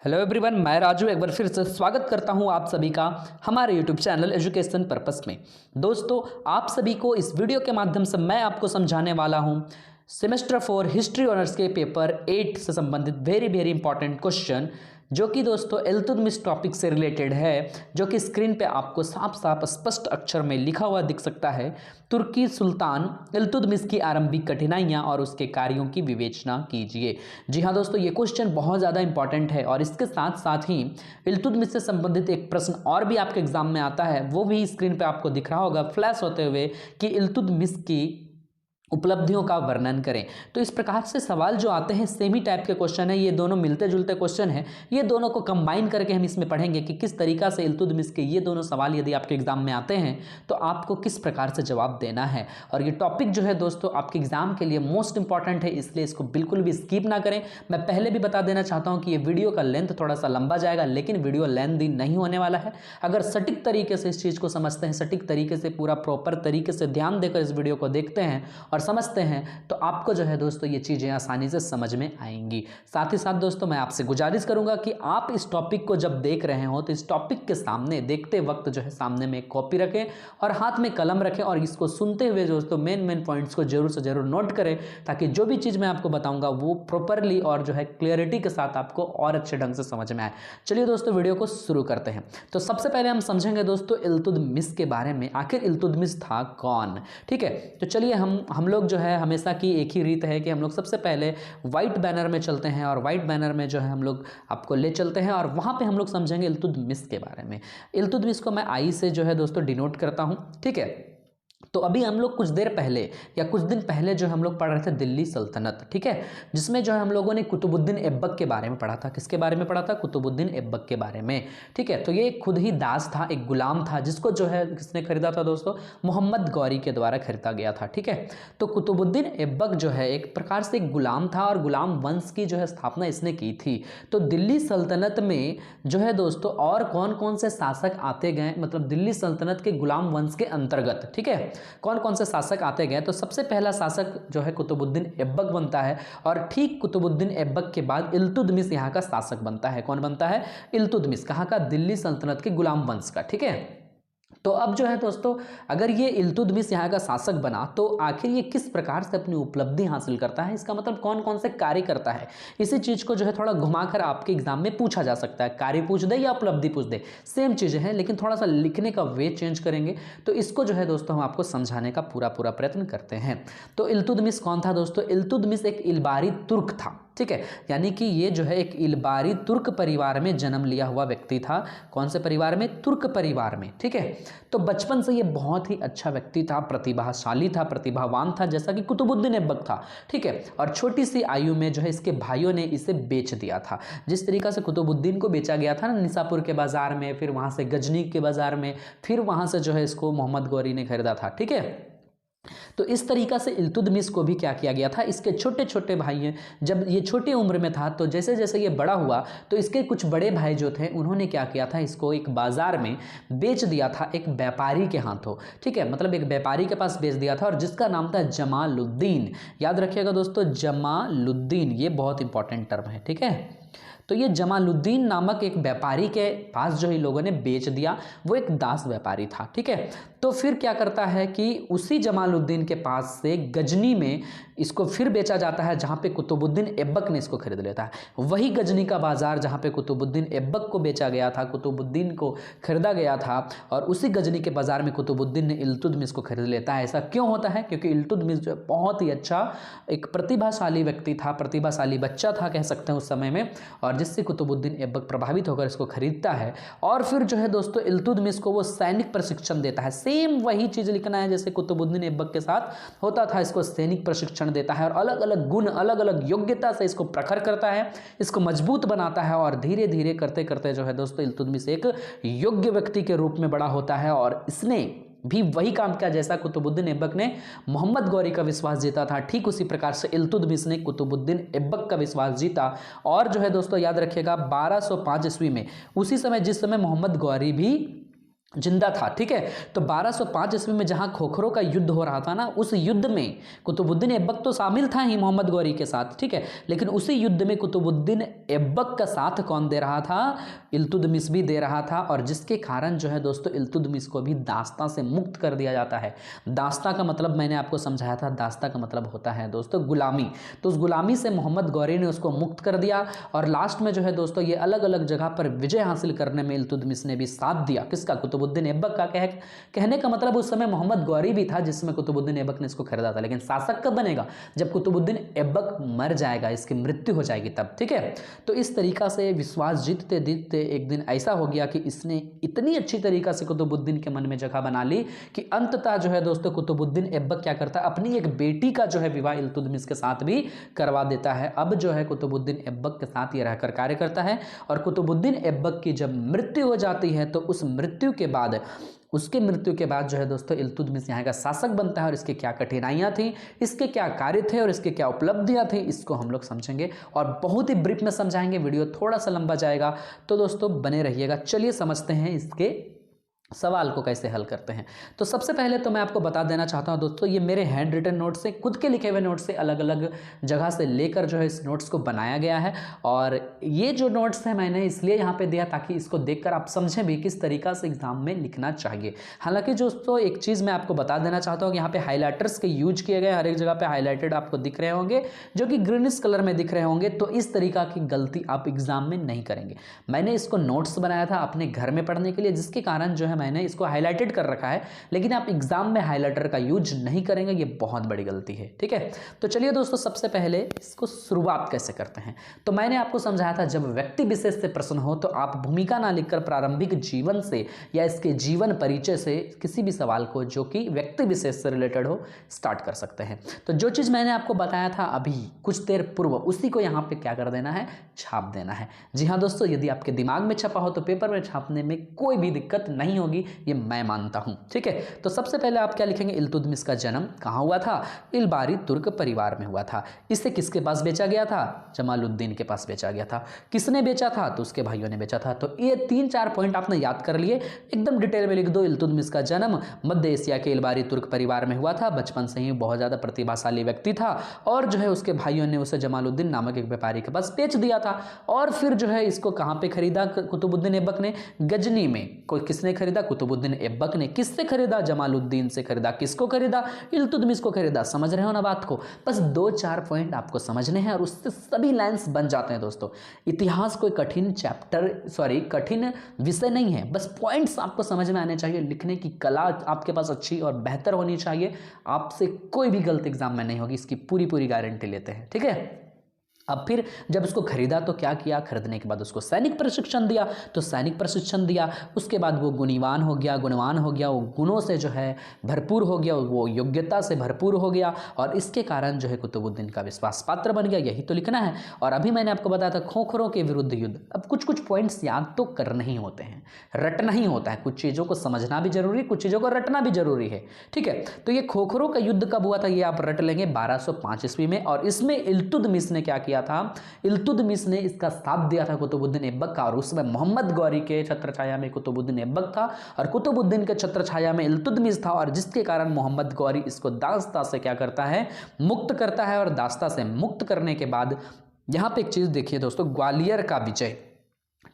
Hello everyone, मैं राजू एक बार फिर से स्वागत करता हूं आप सभी का हमारे यूट्यूब चैनल एजुकेशन पर्पस में। दोस्तों, आप सभी को इस वीडियो के माध्यम से मैं आपको समझाने वाला हूं सेमेस्टर 4 हिस्ट्री ऑनर्स के पेपर 8 से संबंधित वेरी इंपॉर्टेंट क्वेश्चन, जो कि दोस्तों इल्तुतमिश टॉपिक से रिलेटेड है, जो कि स्क्रीन पे आपको साफ साफ स्पष्ट अक्षर में लिखा हुआ दिख सकता है। तुर्की सुल्तान इल्तुतमिश की आरंभिक कठिनाइयां और उसके कार्यों की विवेचना कीजिए। जी हाँ दोस्तों, ये क्वेश्चन बहुत ज़्यादा इंपॉर्टेंट है और इसके साथ साथ ही इल्तुतमिश से संबंधित एक प्रश्न और भी आपके एग्जाम में आता है, वो भी स्क्रीन पे आपको दिख रहा होगा फ्लैश होते हुए कि इल्तुतमिश की उपलब्धियों का वर्णन करें। तो इस प्रकार से सवाल जो आते हैं सेम ही टाइप के क्वेश्चन है, ये दोनों मिलते जुलते क्वेश्चन है। ये दोनों को कंबाइन करके हम इसमें पढ़ेंगे कि किस तरीका से इल्तुतमिश के ये दोनों सवाल यदि आपके एग्जाम में आते हैं तो आपको किस प्रकार से जवाब देना है। और ये टॉपिक जो है दोस्तों आपके एग्जाम के लिए मोस्ट इंपॉर्टेंट है, इसलिए इसको बिल्कुल भी स्किप ना करें। मैं पहले भी बता देना चाहता हूँ कि ये वीडियो का लेंथ थोड़ा सा लंबा जाएगा, लेकिन वीडियो लेंथी नहीं होने वाला है। अगर सटीक तरीके से इस चीज़ को समझते हैं, सटीक तरीके से पूरा प्रॉपर तरीके से ध्यान देकर इस वीडियो को देखते हैं और समझते हैं, तो आपको जो है दोस्तों ये चीज़ें आसानी से समझ में आएंगी। साथ ही साथ दोस्तों मैं आपसे गुजारिश करूंगा कि आप इस टॉपिक को जब देख रहे हो तो इस टॉपिक के सामने देखते वक्त जो है सामने में कॉपी रखें और हाथ में कलम रखें और इसको सुनते हुए दोस्तों मेन पॉइंट्स को जरूर से जरूर नोट करें, ताकि जो भी चीज़ मैं आपको बताऊंगा वो प्रॉपरली और जो है क्लियरिटी के साथ आपको और अच्छे ढंग से समझ में आए। चलिए दोस्तों वीडियो को शुरू करते हैं। तो सबसे पहले हम समझेंगे दोस्तों इल्तुतमिश के बारे में, आखिर इल्तुतमिश था कौन। ठीक है, तो चलिए हम लोग जो है हमेशा की एक ही रीत है कि हम लोग सबसे पहले व्हाइट बैनर में चलते हैं और व्हाइट बैनर में जो है हम लोग आपको ले चलते हैं और वहां पे हम लोग समझेंगे इल्तुतमिश के बारे में। इल्तुतमिश को मैं आई से जो है दोस्तों डिनोट करता हूं। ठीक है, तो अभी हम लोग कुछ देर पहले या कुछ दिन पहले जो हम लोग पढ़ रहे थे दिल्ली सल्तनत, ठीक है, जिसमें जो है हम लोगों ने कुतुबुद्दीन ऐबक के बारे में पढ़ा था। किसके बारे में पढ़ा था? कुतुबुद्दीन ऐबक के बारे में। ठीक है, तो ये खुद ही दास था, एक गुलाम था, जिसको जो है किसने खरीदा था दोस्तों? मोहम्मद गौरी के द्वारा खरीदा गया था। ठीक है, तो कुतुबुद्दीन ऐबक जो है एक प्रकार से एक गुलाम था और गुलाम वंश की जो है स्थापना इसने की थी। तो दिल्ली सल्तनत में जो है दोस्तों और कौन कौन से शासक आते गए, मतलब दिल्ली सल्तनत के गुलाम वंश के अंतर्गत, ठीक है, कौन कौन से शासक आते गए, तो सबसे पहला शासक जो है कुतुबुद्दीन ऐबक बनता है और ठीक कुतुबुद्दीन ऐबक के बाद इल्तुतमिश यहाँ का शासक बनता है। कौन बनता है? इल्तुतमिश। कहाँ का? दिल्ली सल्तनत के गुलाम वंश का। ठीक है, तो अब जो है दोस्तों अगर ये इल्तुतमिश यहाँ का शासक बना तो आखिर ये किस प्रकार से अपनी उपलब्धि हासिल करता है, इसका मतलब कौन कौन से कार्य करता है, इसी चीज को जो है थोड़ा घुमाकर आपके एग्जाम में पूछा जा सकता है। कार्य पूछ दे या उपलब्धि पूछ दे, सेम चीजें हैं, लेकिन थोड़ा सा लिखने का वे चेंज करेंगे। तो इसको जो है दोस्तों हम आपको समझाने का पूरा प्रयत्न करते हैं। तो इल्तुतमिश कौन था दोस्तों? इल्तुतमिश एक इलबारी तुर्क था। ठीक है, यानी कि ये जो है एक इलबारी तुर्क परिवार में जन्म लिया हुआ व्यक्ति था। कौन से परिवार में? तुर्क परिवार में। ठीक है, तो बचपन से ये बहुत ही अच्छा व्यक्ति था, प्रतिभाशाली था, प्रतिभावान था, जैसा कि कुतुबुद्दीन ऐबक था। ठीक है, और छोटी सी आयु में जो है इसके भाइयों ने इसे बेच दिया था। जिस तरीका से कुतुबुद्दीन को बेचा गया था ना निसापुर के बाजार में, फिर वहां से गजनी के बाजार में, फिर वहां से जो है इसको मोहम्मद गौरी ने खरीदा था। ठीक है, तो इस तरीका से इल्तुतमिश को भी क्या किया गया था, इसके छोटे छोटे भाई हैं, जब ये छोटी उम्र में था तो जैसे जैसे ये बड़ा हुआ तो इसके कुछ बड़े भाई जो थे उन्होंने क्या किया था, इसको एक बाजार में बेच दिया था एक व्यापारी के हाथों। ठीक है, मतलब एक व्यापारी के पास बेच दिया था और जिसका नाम था जमालुद्दीन। याद रखिएगा दोस्तों, जमालुद्दीन, ये बहुत इंपॉर्टेंट टर्म है। ठीक है, तो ये जमालुद्दीन नामक एक व्यापारी के पास जो ही लोगों ने बेच दिया, वो एक दास व्यापारी था। ठीक है, तो फिर क्या करता है कि उसी जमालुद्दीन के पास से गजनी में इसको फिर बेचा जाता है, जहाँ पे कुतुबुद्दीन ऐबक ने इसको खरीद लेता है। वही गजनी का बाजार जहाँ पे कुतुबुद्दीन ऐबक को बेचा गया था, कुतुबुद्दीन को खरीदा गया था, और उसी गजनी के बाजार में कुतुबुद्दीन ने इल्तुतमिश को खरीद लेता है। ऐसा क्यों होता है? क्योंकि इल्तुतमिश जो बहुत ही अच्छा एक प्रतिभाशाली व्यक्ति था, प्रतिभाशाली बच्चा था कह सकते हैं उस समय में, और जिससे कुतुबुद्दीन ऐबक प्रभावित होकर इसको खरीदता है। और फिर जो है दोस्तों इल्तुतमिश को वो सैनिक प्रशिक्षण देता है। सेम वही चीज लिखना है जैसे कुतुबुद्दीन ऐबक के साथ होता था, इसको सैनिक प्रशिक्षण देता है और अलग अलग गुण, अलग अलग योग्यता से इसको प्रखर करता है, इसको मजबूत बनाता है, और धीरे धीरे करते करते जो है दोस्तों इल्तुतमिश एक योग्य व्यक्ति के रूप में बड़ा होता है। और इसने भी वही काम किया जैसा कुतुबुद्दीन ऐबक ने मोहम्मद गौरी का विश्वास जीता था, ठीक उसी प्रकार से इल्तुतमिश ने कुतुबुद्दीन ऐबक का विश्वास जीता। और जो है दोस्तों याद रखिएगा 1205 ईस्वी में, उसी समय जिस समय मोहम्मद गौरी भी जिंदा था। ठीक है, तो 1205 ईस्वी में जहां खोखरों का युद्ध हो रहा था ना, उस युद्ध में कुतुबुद्दीन ऐबक तो शामिल था ही मोहम्मद गौरी के साथ। ठीक है, लेकिन उसी युद्ध में कुतुबुद्दीन ऐबक का साथ कौन दे रहा था? इल्तुतमिश भी दे रहा था, और जिसके कारण जो है दोस्तों इल्तुतमिश को भी दास्ता से मुक्त कर दिया जाता है। दास्ता का मतलब मैंने आपको समझाया था, दास्ता का मतलब होता है दोस्तों गुलामी। तो उस गुलामी से मोहम्मद गौरी ने उसको मुक्त कर दिया, और लास्ट में जो है दोस्तों ये अलग अलग जगह पर विजय हासिल करने में इल्तुतमिश ने भी साथ दिया। किसका? कुतुबुद्दीन ऐबक का। कहने का मतलब उस समय मोहम्मद गौरी भी था जिसमें कुतुबुद्दीन ऐबक ने इसको खरीदा था, लेकिन शासक कब बनेगा? जब कुतुबुद्दीन ऐबक मर जाएगा, इसकी मृत्यु हो जाएगी तब। ठीक है, तो इस तरीका से विश्वास जीतते जीतते एक दिन ऐसा हो गया कि इसने इतनी अच्छी तरीका से कुतुबुद्दीन के मन में जगह बना ली कि अंततः जो है दोस्तों कुतुबुद्दीन ऐबक क्या करता है, अपनी एक बेटी का जो है विवाह इल्तुतमिश के साथ भी करवा देता है। अब जो है कुतुबुद्दीन ऐबक के साथ ये रहकर कार्य करता है, और कुतुबुद्दीन ऐबक की जब मृत्यु हो जाती है तो उस मृत्यु के बाद, उसके मृत्यु के बाद जो है दोस्तों इल्तुतमिश यहाँ का शासक बनता है, और इसकी क्या कठिनाइयाँ थी, इसके क्या कार्य थे और इसके क्या उपलब्धियाँ थी, इसको हम लोग समझेंगे और बहुत ही ब्रीफ में समझाएंगे। वीडियो थोड़ा सा लंबा जाएगा, तो दोस्तों बने रहिएगा। चलिए समझते हैं इसके सवाल को कैसे हल करते हैं। तो सबसे पहले तो मैं आपको बता देना चाहता हूं दोस्तों, ये मेरे हैंड रिटन नोट से, खुद के लिखे हुए नोट से अलग अलग जगह से लेकर जो है इस नोट्स को बनाया गया है। और ये जो नोट्स हैं मैंने इसलिए यहाँ पे दिया ताकि इसको देखकर आप समझें भी किस तरीका से एग्जाम में लिखना चाहिए। हालांकि दोस्तों एक चीज़ मैं आपको बता देना चाहता हूँ कि यहाँ पे हाईलाइटर्स के यूज किए गए, हर एक जगह पे हाईलाइटेड आपको दिख रहे होंगे, जो कि ग्रीनिश कलर में दिख रहे होंगे। तो इस तरीका की गलती आप एग्जाम में नहीं करेंगे। मैंने इसको नोट्स बनाया था अपने घर में पढ़ने के लिए, जिसके कारण जो है मैंने इसको हाईलाइटेड कर रखा है, लेकिन आप एग्जाम में हाईलाइटर का यूज नहीं करेंगे, ये बहुत बड़ी गलती है। ठीक है, तो चलिए दोस्तों सबसे पहले इसको शुरुआत कैसे करते हैं। तो मैंने आपको समझाया था जब व्यक्ति विशेष से प्रश्न हो तो आप भूमिका ना लिखकर प्रारंभिक जीवन से या इसके जीवन परिचय से किसी भी सवाल को जो कि व्यक्ति विशेष से रिलेटेड हो स्टार्ट कर सकते हैं। तो जो चीज़ मैंने आपको बताया था अभी कुछ देर पूर्व, उसी को यहाँ पे क्या कर देना है, छाप देना है। जी हाँ दोस्तों, यदि आपके दिमाग में छपा हो तो पेपर में छापने में कोई भी दिक्कत नहीं होगी, ये मैं मानता हूं। ठीक है, तो सबसे पहले आप क्या लिखेंगे, इल्तुतमिश का जन्म कहां हुआ था? इलबारी तुर्क परिवार में हुआ था। इसे किसके पास बेचा गया था? जमालुद्दीन के पास बेचा गया था। किसने बेचा था? तो उसके भाइयों ने बेचा था। तो ये 3-4 पॉइंट आपने याद कर लिए, एकदम डिटेल में लिख दो। इल्तुतमिश का जन्म मध्य एशिया के इलबारी तुर्क परिवार में हुआ था। बचपन से ही बहुत ज्यादा प्रतिभाशाली व्यक्ति था, और जो है उसके भाइयों ने उसे जमालुद्दीन नामक एक व्यापारी के पास बेच दिया था। और फिर जो है इसको कहां पे खरीदा कुतुबुद्दीन ऐबक ने? गजनी में। किसने खरीदा? कुतुबुद्दीन ऐबक ने। किससे खरीदा? जमालुद्दीन से खरीदा। किसको खरीदा? इल्तुतमिश को खरीदा। समझ रहे हो ना बात को? बस 2-4 पॉइंट आपको समझने हैं और उससे सभी लाइंस बन जाते हैं दोस्तों। इतिहास कोई कठिन कठिन विषय नहीं है, बस पॉइंट्स आपको समझ में आने चाहिए। लिखने की कला आपके पास अच्छी और बेहतर होनी चाहिए। आपसे कोई भी गलत एग्जाम में नहीं होगी, इसकी पूरी गारंटी लेते हैं। ठीक है, अब फिर जब इसको खरीदा तो क्या किया? खरीदने के बाद उसको सैनिक प्रशिक्षण दिया, तो सैनिक प्रशिक्षण दिया। उसके बाद वो गुणवान हो गया, वो गुणों से जो है भरपूर हो गया, वो योग्यता से भरपूर हो गया, और इसके कारण जो है कुतुबुद्दीन का विश्वास पात्र बन गया। यही तो लिखना है। और अभी मैंने आपको बताया था खोखरों के विरुद्ध युद्ध। अब कुछ पॉइंट्स याद तो करने ही होते हैं, रटना ही होता है। कुछ चीज़ों को समझना भी जरूरी है, कुछ चीज़ों को रटना भी जरूरी है। ठीक है, तो ये खोखरों का युद्ध कब हुआ था ये आप रट लेंगे, 1205 ईस्वी में। और इसमें इल्तुतमिश ने क्या किया था? इल्तुतमिश ने इसका साथ दिया था कुतुबुद्दीन ऐबक का, और उसमें मोहम्मद गौरी के छत्रछाया में कुतुबुद्दीन ऐबक था, और कुतुबुद्दीन के छत्रछाया में इल्तुतमिश था। और जिसके कारण मोहम्मद गौरी इसको दास्ता से क्या करता है? मुक्त करता है। और दास्ता से मुक्त करने के बाद यहां पे एक चीज देखिए दोस्तों, ग्वालियर का विजय।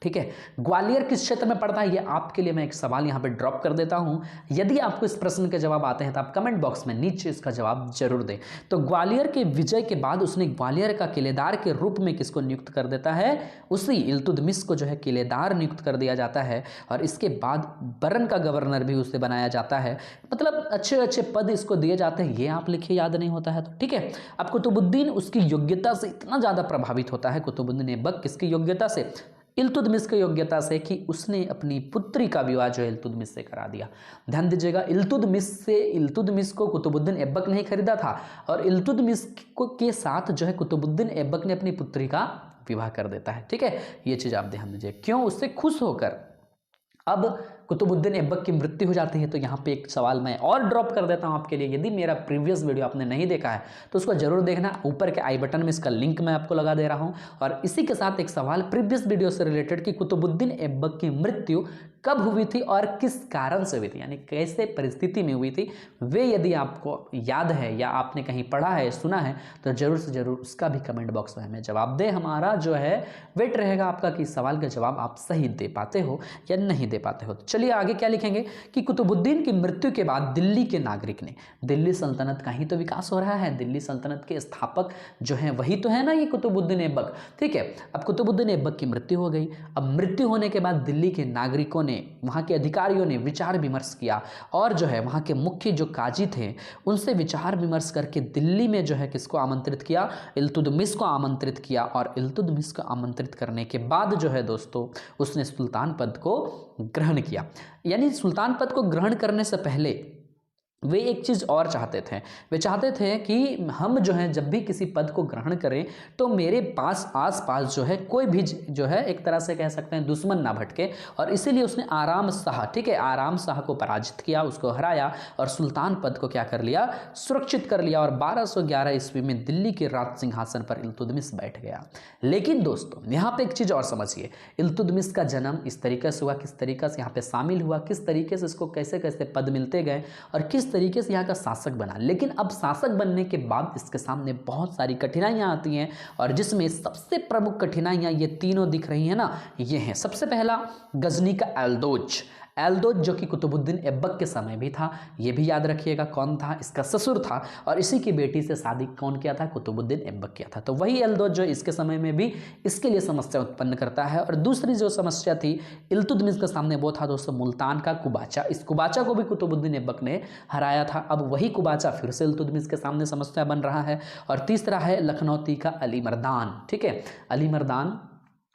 ठीक है, ग्वालियर किस क्षेत्र में पड़ता है ये आपके लिए मैं एक सवाल यहां पे ड्रॉप कर देता हूं। यदि आपको इस प्रश्न के जवाब आते हैं तो आप कमेंट बॉक्स में नीचे इसका जवाब जरूर दें। तो ग्वालियर के विजय के बाद उसने ग्वालियर का किलेदार के रूप में किसको नियुक्त कर देता है? उसी इल्तुतमिश को जो है किलेदार नियुक्त कर दिया जाता है। और इसके बाद बरन का गवर्नर भी उसे बनाया जाता है। मतलब अच्छे अच्छे पद इसको दिए जाते हैं, ये आप लिखिए, याद नहीं होता है तो। ठीक है, अब कुतुबुद्दीन उसकी योग्यता से इतना ज्यादा प्रभावित होता है, कुतुबुद्दीन ऐबक किसकी योग्यता से? इल्तुतमिश की योग्यता से, कि उसने अपनी पुत्री का विवाह जो है इल्तुतमिश से करा दिया। ध्यान दीजिएगा, इल्तुतमिश को कुतुबुद्दीन ऐबक ने खरीदा था, और इल्तुतमिश के साथ जो है कुतुबुद्दीन ऐबक ने अपनी पुत्री का विवाह कर देता है। ठीक है, ये चीज आप ध्यान दीजिए। क्यों? उससे खुश होकर। अब कुतुबुद्दीन ऐबक की मृत्यु हो जाती है, तो यहाँ पे एक सवाल मैं और ड्रॉप कर देता हूँ आपके लिए। यदि मेरा प्रीवियस वीडियो आपने नहीं देखा है तो उसको जरूर देखना, ऊपर के आई बटन में इसका लिंक मैं आपको लगा दे रहा हूँ। और इसी के साथ एक सवाल प्रीवियस वीडियो से रिलेटेड कि कुतुबुद्दीन ऐबक की मृत्यु कब हुई थी और किस कारण से हुई थी, यानी कैसे परिस्थिति में हुई थी, वे यदि आपको याद है या आपने कहीं पढ़ा है, सुना है, तो ज़रूर से ज़रूर उसका भी कमेंट बॉक्स में हमें जवाब दें। हमारा जो है वेट रहेगा आपका कि सवाल का जवाब आप सही दे पाते हो या नहीं दे पाते हो। तो चलिए आगे क्या लिखेंगे कि कुतुबुद्दीन की मृत्यु के बाद दिल्ली के नागरिक ने, दिल्ली सल्तनत का ही तो विकास हो रहा है, दिल्ली सल्तनत के स्थापक जो हैं वही तो है ना ये कुतुबुद्दीन ऐबक, ठीक है। अब कुतुबुद्दीन ऐबक की मृत्यु हो गई। अब मृत्यु होने के बाद दिल्ली के नागरिकों ने, वहाँ के अधिकारियों ने विचार विमर्श किया और जो है वहाँ के मुख्य जो काजी थे उनसे विचार विमर्श करके दिल्ली में जो है किसको आमंत्रित किया, इल्तुतमिश को आमंत्रित किया। और इल्तुतमिश को आमंत्रित करने के बाद जो है दोस्तों उसने सुल्तान पद को ग्रहण किया। यानी सुल्तान पद को ग्रहण करने से पहले वे एक चीज़ और चाहते थे, वे चाहते थे कि हम जो है जब भी किसी पद को ग्रहण करें तो मेरे पास आसपास जो है कोई भी जो है एक तरह से कह सकते हैं दुश्मन ना भटके। और इसीलिए उसने आराम शाह, ठीक है, आराम शाह को पराजित किया, उसको हराया और सुल्तान पद को क्या कर लिया, सुरक्षित कर लिया। और 1211 ईस्वी में दिल्ली के राज सिंहासन पर इल्तुतमिश बैठ गया। लेकिन दोस्तों यहाँ पे एक चीज़ और समझिए, इल्तुतमिश का जन्म इस तरीके से हुआ, किस तरीके से यहाँ पे शामिल हुआ, किस तरीके से इसको कैसे कैसे पद मिलते गए और किस तरीके से यहाँ का शासक बना। लेकिन अब शासक बनने के बाद इसके सामने बहुत सारी कठिनाइयाँ आती हैं और जिसमें सबसे प्रमुख कठिनाइयाँ ये तीनों दिख रही हैं ना, ये हैं। सबसे पहला गजनी का एल्दोज, एल्दोज जो कि कुतुबुद्दीन ऐबक के समय भी था, ये भी याद रखिएगा कौन था, इसका ससुर था और इसी की बेटी से शादी कौन किया था, कुतुबुद्दीन ऐबक किया था। तो वही एल्दोज जो इसके समय में भी इसके लिए समस्या उत्पन्न करता है। और दूसरी जो समस्या थी इल्तुतमिश के सामने वो था दोस्तों मुल्तान का कुबाचा। इस कुबाचा को भी कुतुबुद्दीन ऐबक ने हराया था। अब वही कुबाचा फिर से इल्तुतमिश के सामने समस्या बन रहा है। और तीसरा है लखनौती का अली मर्दान, ठीक है, अली मर्दान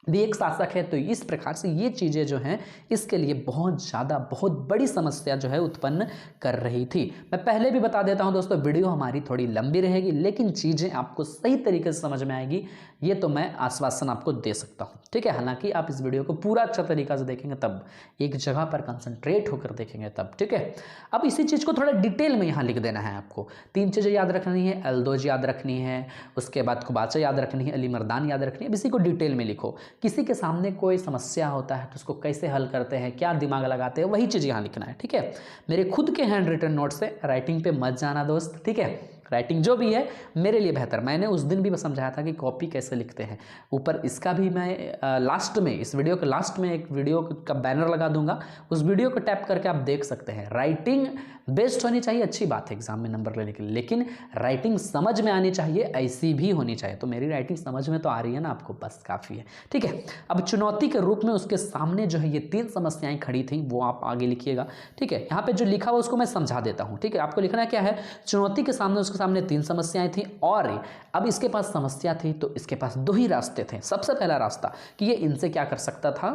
भी एक शासक है। तो इस प्रकार से ये चीज़ें जो हैं इसके लिए बहुत ज़्यादा बहुत बड़ी समस्या जो है उत्पन्न कर रही थी। मैं पहले भी बता देता हूं दोस्तों, वीडियो हमारी थोड़ी लंबी रहेगी लेकिन चीज़ें आपको सही तरीके से समझ में आएगी, ये तो मैं आश्वासन आपको दे सकता हूं, ठीक है। हालांकि आप इस वीडियो को पूरा अच्छा तरीका से देखेंगे तब, एक जगह पर कंसंट्रेट होकर देखेंगे तब, ठीक है। अब इसी चीज़ को थोड़ा डिटेल में यहाँ लिख देना है आपको। 3 चीज़ें याद रखनी है, एल्दोज याद रखनी है, उसके बाद कुबाचा याद रखनी है, अली मर्दान याद रखनी है। अब इसी को डिटेल में लिखो। किसी के सामने कोई समस्या होता है तो उसको कैसे हल करते हैं, क्या दिमाग लगाते हैं, वही चीज़ यहाँ लिखना है, ठीक है। मेरे खुद के हैंड रिटन नोट से राइटिंग पे मत जाना दोस्त, ठीक है। राइटिंग जो भी है मेरे लिए बेहतर, मैंने उस दिन भी समझाया था कि कॉपी कैसे लिखते हैं। ऊपर इसका भी मैं लास्ट में, इस वीडियो के लास्ट में एक वीडियो का बैनर लगा दूंगा, उस वीडियो को टैप करके आप देख सकते हैं। राइटिंग बेस्ट होनी चाहिए, अच्छी बात है एग्जाम में नंबर लेने के लिए, लेकिन राइटिंग समझ में आनी चाहिए, ऐसी भी होनी चाहिए। तो मेरी राइटिंग समझ में तो आ रही है ना आपको, बस काफ़ी है, ठीक है। अब चुनौती के रूप में उसके सामने जो है ये 3 समस्याएं खड़ी थी, वो आप आगे लिखिएगा, ठीक है। यहाँ पे जो लिखा हुआ उसको मैं समझा देता हूँ, ठीक है। आपको लिखना क्या है, चुनौती के सामने उसके सामने 3 समस्याएं थी और अब इसके पास समस्या थी तो इसके पास 2 ही रास्ते थे। सबसे पहला रास्ता कि ये इनसे क्या कर सकता था,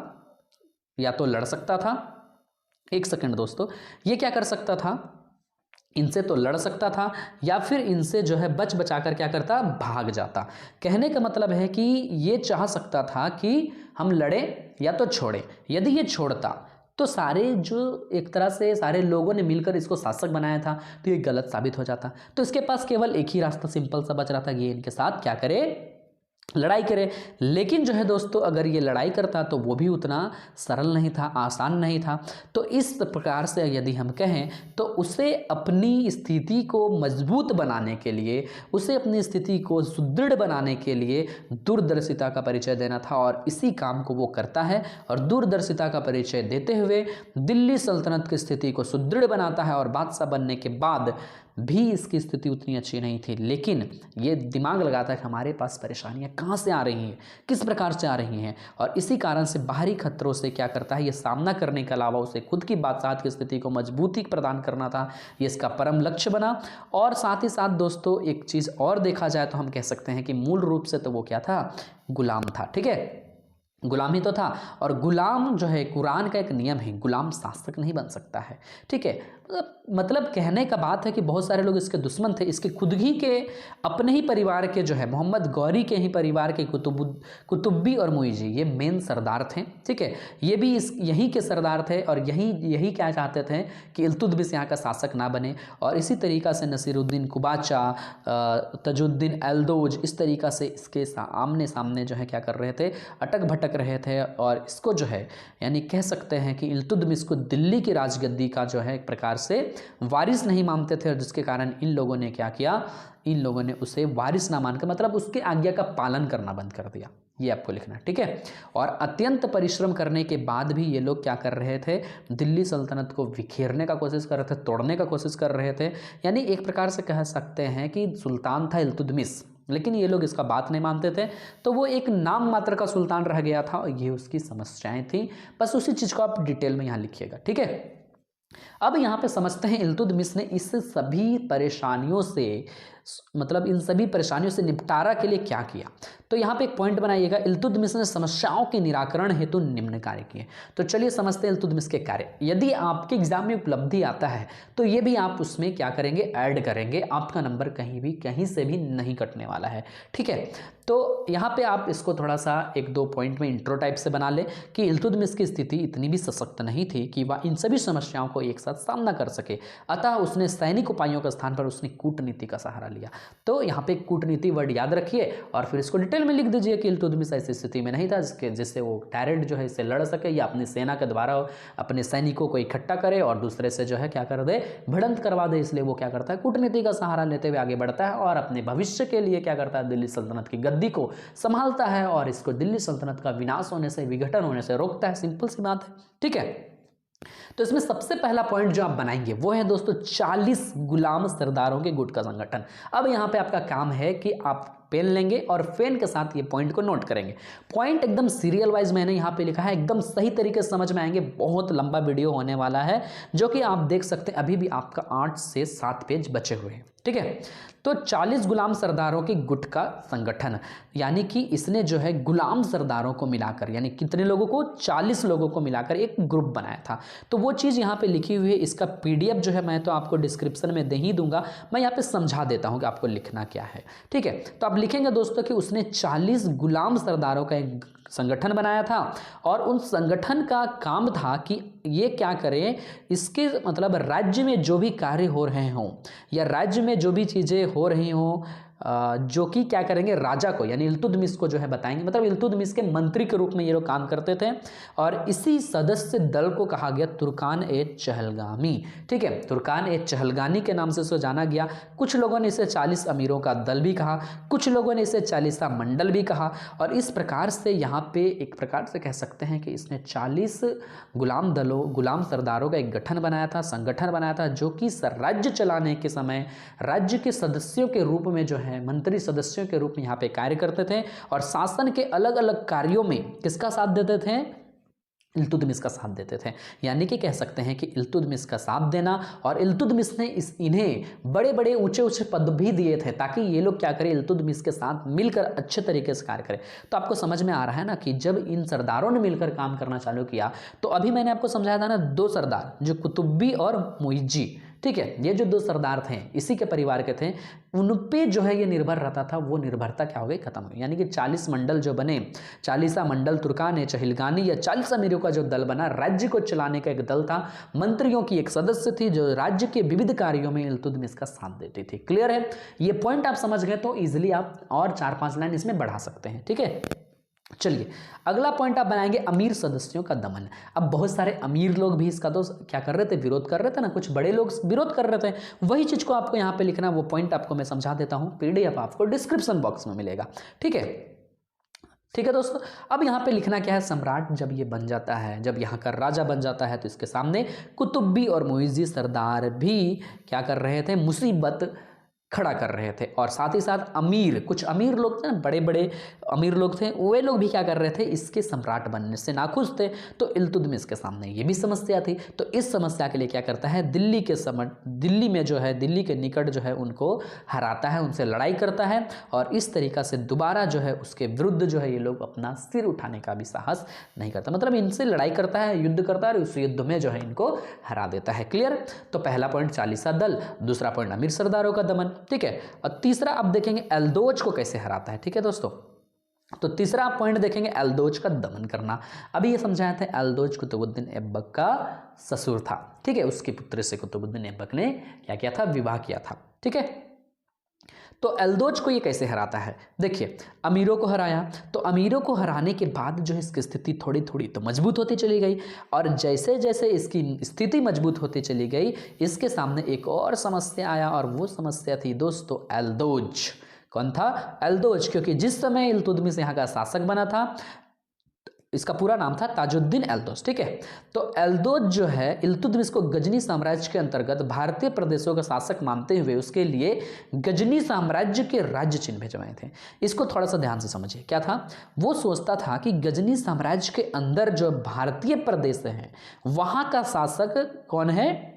या तो लड़ सकता था, एक सेकंड दोस्तों, ये क्या कर सकता था, इनसे तो लड़ सकता था या फिर इनसे जो है बच बचा कर क्या करता, भाग जाता। कहने का मतलब है कि ये चाह सकता था कि हम लड़ें या तो छोड़ें। यदि ये छोड़ता तो सारे जो एक तरह से सारे लोगों ने मिलकर इसको शासक बनाया था तो ये गलत साबित हो जाता। तो इसके पास केवल एक ही रास्ता सिंपल सा बच रहा था, ये इनके साथ क्या करे, लड़ाई करे। लेकिन जो है दोस्तों अगर ये लड़ाई करता तो वो भी उतना सरल नहीं था, आसान नहीं था। तो इस प्रकार से यदि हम कहें तो उसे अपनी स्थिति को मजबूत बनाने के लिए, उसे अपनी स्थिति को सुदृढ़ बनाने के लिए दूरदर्शिता का परिचय देना था और इसी काम को वो करता है। और दूरदर्शिता का परिचय देते हुए दिल्ली सल्तनत की स्थिति को सुदृढ़ बनाता है। और बादशाह बनने के बाद भी इसकी स्थिति उतनी अच्छी नहीं थी, लेकिन ये दिमाग लगाता है कि हमारे पास परेशानियां कहाँ से आ रही हैं, किस प्रकार से आ रही हैं। और इसी कारण से बाहरी खतरों से क्या करता है, ये सामना करने के अलावा उसे खुद की बादशाहत की स्थिति को मजबूती प्रदान करना था, ये इसका परम लक्ष्य बना। और साथ ही साथ दोस्तों एक चीज़ और देखा जाए तो हम कह सकते हैं कि मूल रूप से तो वो क्या था, गुलाम था, ठीक है, गुलाम ही तो था। और गुलाम जो है, कुरान का एक नियम है, गुलाम शासक नहीं बन सकता है, ठीक है। मतलब कहने का बात है कि बहुत सारे लोग इसके दुश्मन थे, इसके खुद ही के अपने ही परिवार के जो है मोहम्मद गौरी के ही परिवार के कुतुब्बी और मुईजी ये मेन सरदार थे, ठीक है। ये भी यहीं के सरदार थे और यही क्या चाहते थे कि इल्तुतमिश यहाँ का शासक ना बने। और इसी तरीक़ा से नसीरुद्दीन कुबाचा, तजुद्दीन एल्दोज, इस तरीक़ा से इसके आमने सामने जो है क्या कर रहे थे, अटक भटक भटक रहे थे और इसको जो है यानी कह सकते हैं कि इल्तुतमिश को दिल्ली की राजगद्दी का जो है एक प्रकार से वारिस नहीं मानते थे, और जिसके कारण इन लोगों ने क्या किया, इन लोगों ने उसे वारिस ना मानकर मतलब उसके आज्ञा का पालन करना बंद कर दिया। ये आपको लिखना है, ठीक है। और अत्यंत परिश्रम करने के बाद भी ये लोग क्या कर रहे थे, दिल्ली सल्तनत को बिखेरने का कोशिश कर रहे थे, तोड़ने का कोशिश कर रहे थे। यानी एक प्रकार से कह सकते हैं कि सुल्तान था इल्तुतमिश, लेकिन ये लोग इसका बात नहीं मानते थे, तो वो एक नाम मात्र का सुल्तान रह गया था और ये उसकी समस्याएं थी। बस उसी चीज़ को आप डिटेल में यहाँ लिखिएगा, ठीक है। अब यहाँ पे समझते हैं इल्तुतमिश ने इस सभी परेशानियों से मतलब इन सभी परेशानियों से निपटारा के लिए क्या किया। तो यहाँ पे एक पॉइंट बनाइएगा, इल्तुतमिश ने समस्याओं के निराकरण हेतु निम्न कार्य किए। तो चलिए समझते हैं इल्तुतमिश के कार्य। यदि आपके एग्जाम में उपलब्धि आता है तो ये भी आप उसमें क्या करेंगे, ऐड करेंगे। आपका नंबर कहीं से भी नहीं कटने वाला है, ठीक है। तो यहाँ पे आप इसको थोड़ा सा एक दो पॉइंट में इंट्रो टाइप से बना ले कि इल्तुतमिश की स्थिति इतनी भी सशक्त नहीं थी कि वह इन सभी समस्याओं को एक साथ सामना कर सके, अतः उसने सैनिक उपायों के स्थान पर उसने कूटनीति का सहारा लिया। तो यहाँ पे कूटनीति वर्ड याद रखिए और फिर इसको डिटेल में लिख दीजिए कि इल्तुतमिश ऐसी स्थिति में नहीं था जिससे वो डायरेक्ट जो है इससे लड़ सके या अपनी सेना के द्वारा अपने सैनिकों को इकट्ठा करे और दूसरे से जो है क्या कर दे, भिड़ंत करवा दे। इसलिए वो क्या करता है, कूटनीति का सहारा लेते हुए आगे बढ़ता है और अपने भविष्य के लिए क्या करता है, दिल्ली सल्तनत की गद्दी को संभालता है और इसको दिल्ली सल्तनत का विनाश होने से, विघटन होने से रोकता है। सिंपल सी बात है, ठीक है। तो इसमें सबसे पहला पॉइंट जो आप बनाएंगे वो है दोस्तों 40 गुलाम सरदारों के गुट का संगठन। अब यहाँ पे आपका काम है कि आप पेन लेंगे और पेन के साथ ये पॉइंट को नोट करेंगे। पॉइंट एकदम सीरियल वाइज मैंने यहाँ पे लिखा है, एकदम सही तरीके से समझ में आएंगे। बहुत लंबा वीडियो होने वाला है जो कि आप देख सकते हैं, अभी भी आपका 8 से 7 पेज बचे हुए हैं, ठीक है। तो 40 गुलाम सरदारों के गुट का संगठन, यानी कि इसने जो है गुलाम सरदारों को मिलाकर, यानी कितने लोगों को, 40 लोगों को मिलाकर एक ग्रुप बनाया था। तो वो चीज़ यहाँ पे लिखी हुई है। इसका PDF जो है मैं तो आपको डिस्क्रिप्शन में दे ही दूंगा, मैं यहाँ पे समझा देता हूँ कि आपको लिखना क्या है, ठीक है। तो आप लिखेंगे दोस्तों कि उसने 40 गुलाम सरदारों का एक संगठन बनाया था और उन संगठन का काम था कि ये क्या करें, इसके मतलब राज्य में जो भी कार्य हो रहे हों या राज्य में जो भी चीज़ें हो रही हों, जो कि क्या करेंगे, राजा को यानी इल्तुतमिश को जो है बताएंगे। मतलब इल्तुतमिश के मंत्री के रूप में ये लोग काम करते थे और इसी सदस्य दल को कहा गया तुर्कान-ए-चहलगामी, ठीक है। तुर्कान-ए-चहलगानी के नाम से इसको जाना गया। कुछ लोगों ने इसे 40 अमीरों का दल भी कहा, कुछ लोगों ने इसे 40 मंडल भी कहा। और इस प्रकार से यहाँ पे एक प्रकार से कह सकते हैं कि इसने 40 गुलाम सरदारों का एक गठन बनाया था, संगठन बनाया था, जो कि राज्य चलाने के समय राज्य के सदस्यों के रूप में जो है मंत्री सदस्यों के रूप में यहाँ पे कार्य करते थे और शासन के अलग अलग कार्यों में किसका साथ देते थे, इल्तुतमिश का साथ देते थे। यानी कि कह सकते हैं कि इल्तुतमिश का साथ देना, और इल्तुतमिश ने इन्हें बड़े बड़े ऊंचे ऊंचे पद भी दिए थे ताकि ये लोग क्या करें, इल्तुतमिश के साथ मिलकर अच्छे तरीके से कार्य करें। तो आपको समझ में आ रहा है ना कि जब इन सरदारों ने मिलकर काम करना चालू किया, तो अभी मैंने आपको समझाया था ना, 2 सरदार जो कुतुब्बी और मुइज्जी, ठीक है, ये जो 2 सरदार थे इसी के परिवार के थे, उन पे जो है ये निर्भर रहता था। वो निर्भरता क्या हो गई, खत्म हो गई। यानी कि 40 मंडल जो बने, 40 मंडल तुर्कान-ए-चहलगानी या 40 अमीरों का जो दल बना, राज्य को चलाने का एक दल था, मंत्रियों की एक सदस्य थी जो राज्य के विविध कार्यों में इल्तुतमिश का साथ देती थी। क्लियर है, ये पॉइंट आप समझ गए तो इजिली आप और 4-5 लाइन इसमें बढ़ा सकते हैं, ठीक है। चलिए अगला पॉइंट आप बनाएंगे अमीर सदस्यों का दमन। अब बहुत सारे अमीर लोग भी इसका तो क्या कर रहे थे, विरोध कर रहे थे ना, कुछ बड़े लोग विरोध कर रहे थे। वही चीज को आपको यहाँ पे लिखना, वो पॉइंट आपको मैं समझा देता हूँ, PDF आपको डिस्क्रिप्शन बॉक्स में मिलेगा, ठीक है। ठीक है दोस्तों, अब यहाँ पे लिखना क्या है, सम्राट जब ये बन जाता है, जब यहाँ का राजा बन जाता है, तो इसके सामने कुतुब्बी और मुइज्जी सरदार भी क्या कर रहे थे, मुसीबत खड़ा कर रहे थे। और साथ ही साथ अमीर, कुछ अमीर लोग थे ना, बड़े बड़े अमीर लोग थे, वे लोग भी क्या कर रहे थे, इसके सम्राट बनने से नाखुश थे। तो इल्तुतमिश के सामने ये भी समस्या थी। तो इस समस्या के लिए क्या करता है, दिल्ली में जो है, दिल्ली के निकट जो है उनको हराता है, उनसे लड़ाई करता है और इस तरीका से दोबारा जो है उसके विरुद्ध जो है ये लोग अपना सिर उठाने का भी साहस नहीं करता। मतलब इनसे लड़ाई करता है, युद्ध करता है और उस युद्ध में जो है इनको हरा देता है। क्लियर। तो पहला पॉइंट 40 दल, दूसरा पॉइंट अमीर सरदारों का दमन, ठीक है। और तीसरा अब देखेंगे एल्दोज को कैसे हराता है, ठीक है दोस्तों। तो तीसरा पॉइंट देखेंगे एल्दोज का दमन करना। अभी ये समझाया था, एल्दोज कुतुबुद्दीन ऐबक का ससुर था, ठीक है। उसके पुत्र से कुतुबुद्दीन ऐबक ने क्या किया था, विवाह किया था, ठीक है। तो एल्दोज को ये कैसे हराता है? देखिए, अमीरों को हराया, तो अमीरों को हराने के बाद जो है इसकी स्थिति थोड़ी थोड़ी तो मजबूत होती चली गई, और जैसे जैसे इसकी स्थिति मजबूत होती चली गई, इसके सामने एक और समस्या आया, और वो समस्या थी दोस्तों एल्दोज। कौन था? एल्दोज। क्योंकि जिस समय इल्तुतमिश यहाँ का शासक बना था, इसका पूरा नाम था ताजुद्दीन एल्दोज, ठीक है। तो एल्दोज जो है इल्तुतमिश को गजनी साम्राज्य के अंतर्गत भारतीय प्रदेशों का शासक मानते हुए उसके लिए गजनी साम्राज्य के राज्य चिन्ह भिजवाए थे। इसको थोड़ा सा ध्यान से समझिए, क्या था? वो सोचता था कि गजनी साम्राज्य के अंदर जो भारतीय प्रदेश हैं वहां का शासक कौन है?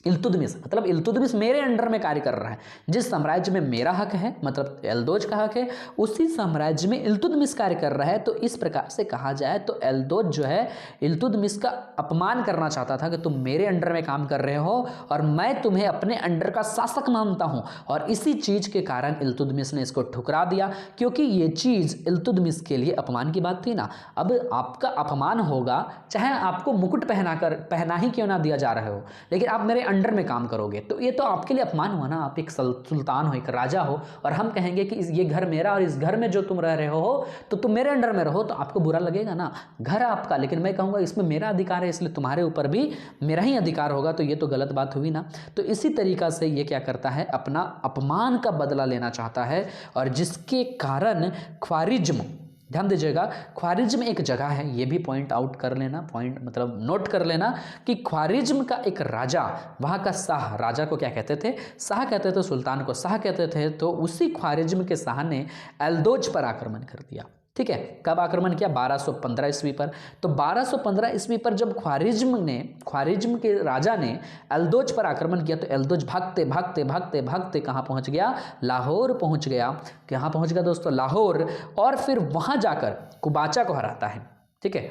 इल्तुतमिश। मतलब इल्तुतमिश मेरे अंडर में कार्य कर रहा है। जिस साम्राज्य में मेरा हक है, मतलब एल्दोज का हक है, उसी साम्राज्य में इल्तुतमिश कार्य कर रहा है। तो इस प्रकार से कहा जाए तो एल्दोज जो है इल्तुतमिश का अपमान करना चाहता था कि तुम मेरे अंडर में काम कर रहे हो और मैं तुम्हें अपने अंडर का शासक मानता हूं। और इसी चीज के कारण इल्तुतमिश ने इसको ठुकरा दिया, क्योंकि ये चीज इल्तुतमिश के लिए अपमान की बात थी ना। अब आपका अपमान होगा, चाहे आपको मुकुट पहना ही क्यों ना दिया जा रहा हो, लेकिन आप मेरे अंडर में काम करोगे तो ये तो आपके लिए अपमान हुआ ना। आप एक सुल्तान हो, एक राजा हो, और हम कहेंगे कि ये घर मेरा और इस घर में जो तुम रह रहे हो तो तुम मेरे अंडर में रहो, तो आपको बुरा लगेगा ना। घर आपका, लेकिन मैं कहूँगा इसमें मेरा अधिकार है, इसलिए तुम्हारे ऊपर भी मेरा ही अधिकार होगा, तो ये तो गलत बात हुई ना। तो इसी तरीका से ये क्या करता है? अपना अपमान का बदला लेना चाहता है, और जिसके कारण ख्वारिज्म, ध्यान दीजिएगा, ख्वारिज्म एक जगह है, ये भी पॉइंट आउट कर लेना, पॉइंट मतलब नोट कर लेना कि ख्वारिज्म का एक राजा, वहाँ का शाह, राजा को क्या कहते थे? शाह कहते थे, सुल्तान को शाह कहते थे। तो उसी ख्वारिज्म के शाह ने एल्दोज पर आक्रमण कर दिया, ठीक है। कब आक्रमण किया? 1215 ईस्वी पर। तो 1215 ईस्वी पर जब ख्वारिज्म के राजा ने एल्दोज पर आक्रमण किया, तो एल्दोज भागते भागते भागते भागते कहाँ पहुँच गया? लाहौर पहुँच गया। कहाँ पहुँच गया दोस्तों? लाहौर। और फिर वहाँ जाकर कुबाचा को हराता है, ठीक है।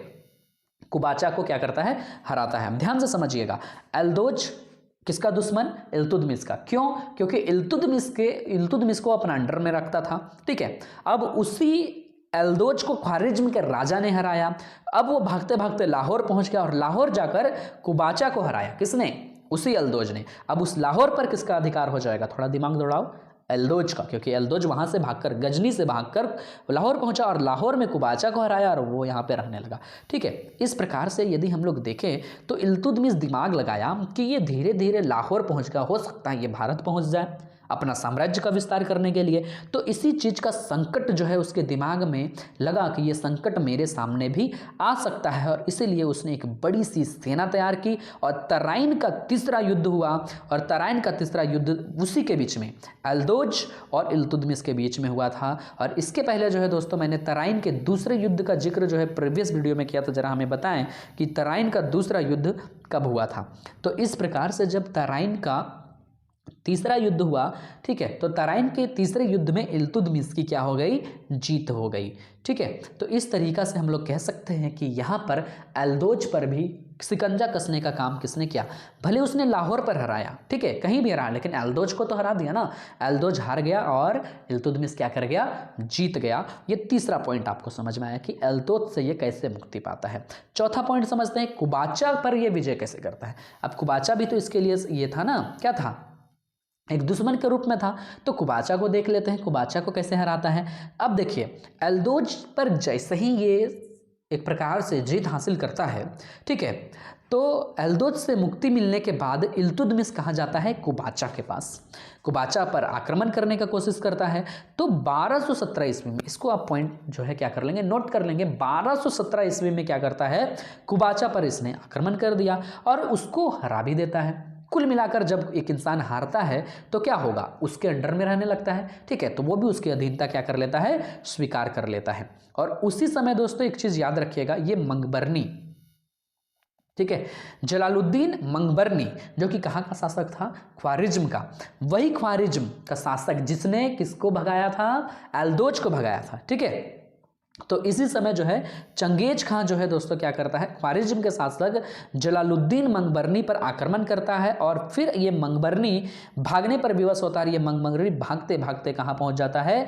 कुबाचा को क्या करता है? हराता है। ध्यान से समझिएगा, एल्दोज किसका दुश्मन? इल्तुतमिश का। क्यों? क्योंकि इल्तुतमिश को अपना अंडर में रखता था, ठीक है। अब उसी एल्दोज को ख्वारिज्म के राजा ने हराया। अब वो भागते भागते लाहौर पहुंच गया, और लाहौर जाकर कुबाचा को हराया। किसने? उसी एल्दोज ने। अब उस लाहौर पर किसका अधिकार हो जाएगा? थोड़ा दिमाग दौड़ाओ। एल्दोज का, क्योंकि एल्दोज वहां से भागकर, गजनी से भागकर लाहौर पहुंचा, और लाहौर में कुबाचा को हराया, और वो यहाँ पे रहने लगा, ठीक है। इस प्रकार से यदि हम लोग देखें तो इल्तुतमिश दिमाग लगाया कि ये धीरे धीरे लाहौर पहुंच गया, हो सकता है ये भारत पहुंच जाए अपना साम्राज्य का विस्तार करने के लिए। तो इसी चीज का संकट जो है उसके दिमाग में लगा कि ये संकट मेरे सामने भी आ सकता है, और इसीलिए उसने एक बड़ी सी सेना तैयार की, और तराइन का तीसरा युद्ध हुआ। और तराइन का तीसरा युद्ध उसी के बीच में, एल्दोज और इल्तुतमिश के बीच में हुआ था। और इसके पहले जो है दोस्तों, मैंने तराइन के दूसरे युद्ध का जिक्र जो है प्रीवियस वीडियो में किया था। जरा हमें बताएं कि तराइन का दूसरा युद्ध कब हुआ था। तो इस प्रकार से जब तराइन का तीसरा युद्ध हुआ, ठीक है, तो तराइन के तीसरे युद्ध में इल्तुतमिश की क्या हो गई? जीत हो गई, ठीक है। तो इस तरीका से हम लोग कह सकते हैं कि यहाँ पर एल्दोज पर भी शिकंजा कसने का काम किसने किया? भले उसने लाहौर पर हराया, ठीक है, कहीं भी हराया, लेकिन एल्दोज को तो हरा दिया ना। एल्दोज हार गया और इल्तुतमिश क्या कर गया? जीत गया। ये तीसरा पॉइंट आपको समझ में आया कि एल्दोज से ये कैसे मुक्ति पाता है। चौथा पॉइंट समझते हैं, कुबाचा पर ये विजय कैसे करता है। अब कुबाचा भी तो इसके लिए ये था ना, क्या था? एक दुश्मन के रूप में था। तो कुबाचा को देख लेते हैं, कुबाचा को कैसे हराता है। अब देखिए, एल्दोज पर जैसे ही ये एक प्रकार से जीत हासिल करता है, ठीक है, तो एल्दोज से मुक्ति मिलने के बाद इल्तुतमिश कहाँ जाता है? कुबाचा के पास। कुबाचा पर आक्रमण करने का कोशिश करता है। तो 1217 ईस्वी में, इसको आप पॉइंट जो है क्या कर लेंगे? नोट कर लेंगे। 1217 ईस्वी में क्या करता है? कुबाचा पर इसने आक्रमण कर दिया और उसको हरा भी देता है। कुल मिलाकर जब एक इंसान हारता है तो क्या होगा? उसके अंडर में रहने लगता है, ठीक है, तो वो भी उसकी अधीनता क्या कर लेता है? स्वीकार कर लेता है। और उसी समय दोस्तों एक चीज याद रखिएगा, ये मंगबरनी, ठीक है, जलालुद्दीन मंगबरनी, जो कि कहाँ का शासक था? ख्वारिज्म का। वही ख्वारिज्म का शासक जिसने किसको भगाया था? एल्दोज को भगाया था, ठीक है। तो इसी समय जो है चंगेज खां जो है दोस्तों क्या करता है? ख्वारिज्म के शासक जलालुद्दीन मंगबरनी पर आक्रमण करता है, और फिर ये मंगबरनी भागने पर विवश होता है। ये मंगबरनी भागते भागते कहाँ पहुंच जाता है?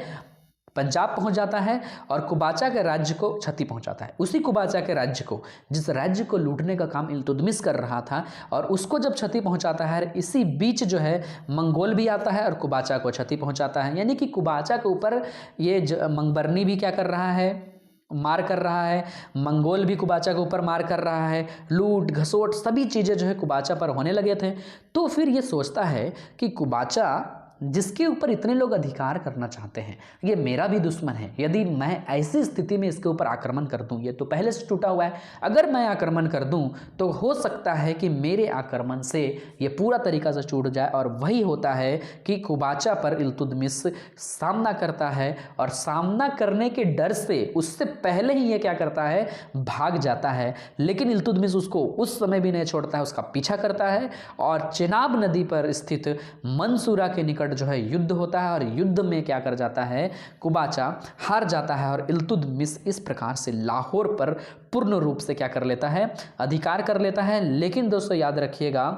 पंजाब पहुंच जाता है और कुबाचा के राज्य को क्षति पहुंचाता है। उसी कुबाचा के राज्य को, जिस राज्य को लूटने का काम इल्तुतमिश कर रहा था, और उसको जब क्षति पहुंचाता है, इसी बीच जो है मंगोल भी आता है और कुबाचा को क्षति पहुंचाता है। यानी कि कुबाचा के ऊपर ये मंगबरनी भी क्या कर रहा है, मार कर रहा है, मंगोल भी कुबाचा के ऊपर मार कर रहा है, लूट घसोट सभी चीज़ें जो है कुबाचा पर होने लगे थे। तो फिर ये सोचता है कि कुबाचा जिसके ऊपर इतने लोग अधिकार करना चाहते हैं, ये मेरा भी दुश्मन है। यदि मैं ऐसी स्थिति में इसके ऊपर आक्रमण कर दूं, ये तो पहले से टूटा हुआ है, अगर मैं आक्रमण कर दूं तो हो सकता है कि मेरे आक्रमण से ये पूरा तरीका से टूट जाए। और वही होता है कि कुबाचा पर इल्तुतमिश सामना करता है, और सामना करने के डर से उससे पहले ही ये क्या करता है, भाग जाता है। लेकिन इल्तुतमिश उसको उस समय भी नहीं छोड़ता है, उसका पीछा करता है, और चेनाब नदी पर स्थित मंसूरा के निकट जो है युद्ध होता है। और युद्ध में क्या कर जाता है, कुबाचा हार जाता है, और इल्तुतमिश इस प्रकार से लाहौर पर पूर्ण रूप से क्या कर लेता है, अधिकार कर लेता है। लेकिन दोस्तों याद रखिएगा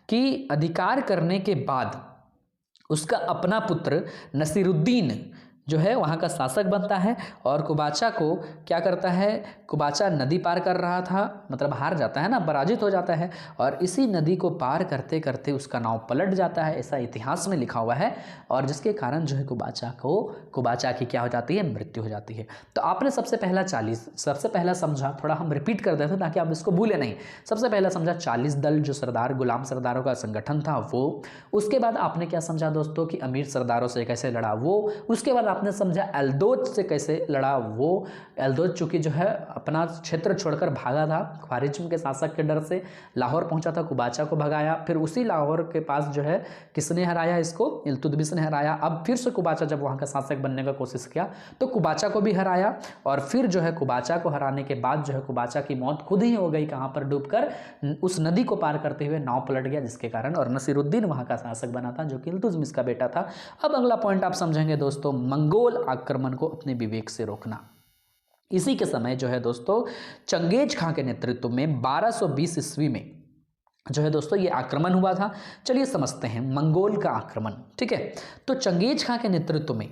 कि अधिकार करने के बाद उसका अपना पुत्र नसीरुद्दीन जो है वहाँ का शासक बनता है, और कुबाचा को क्या करता है, कुबाचा नदी पार कर रहा था, मतलब हार जाता है ना, पराजित हो जाता है, और इसी नदी को पार करते करते उसका नाव पलट जाता है, ऐसा इतिहास में लिखा हुआ है। और जिसके कारण जो है कुबाचा की क्या हो जाती है, मृत्यु हो जाती है। तो आपने सबसे पहला समझा, थोड़ा हम रिपीट कर देते ताकि आप इसको भूले नहीं। सबसे पहला समझा 40 दल जो सरदार गुलाम सरदारों का संगठन था वो। उसके बाद आपने क्या समझा दोस्तों कि अमीर सरदारों से कैसे लड़ा वो। उसके बाद आपने समझा एल्दोज से कैसे लड़ा वो। एल्दोज चूंकि जो है अपना क्षेत्र छोड़कर भागा था, ख्वारिज्म के शासक के डर से लाहौर पहुंचा था, कुबाचा को भगाया। फिर उसी लाहौर के पास जो है किसने हराया, इसको इल्तुतमिश ने हराया। अब फिर से कुबाचा जब वहां का शासक बनने का कोशिश किया तो कुबाचा को भी हराया, और फिर जो है कुबाचा को हराने के बाद जो है कुबाचा की मौत खुद ही हो गई, कहां पर, डूबकर उस नदी को पार करते हुए नाव पलट गया, जिसके कारण, और नसीरुद्दीन वहां का शासक बना था जो कि इल्तुतमिश का बेटा था। अब अगला पॉइंट आप समझेंगे दोस्तों, मंगोल आक्रमण को अपने विवेक से रोकना। इसी के समय जो है दोस्तों चंगेज खां के नेतृत्व में 1220 ईस्वी में जो है दोस्तों ये आक्रमण हुआ था। चलिए समझते हैं मंगोल का आक्रमण। ठीक है, तो चंगेज खां के नेतृत्व में,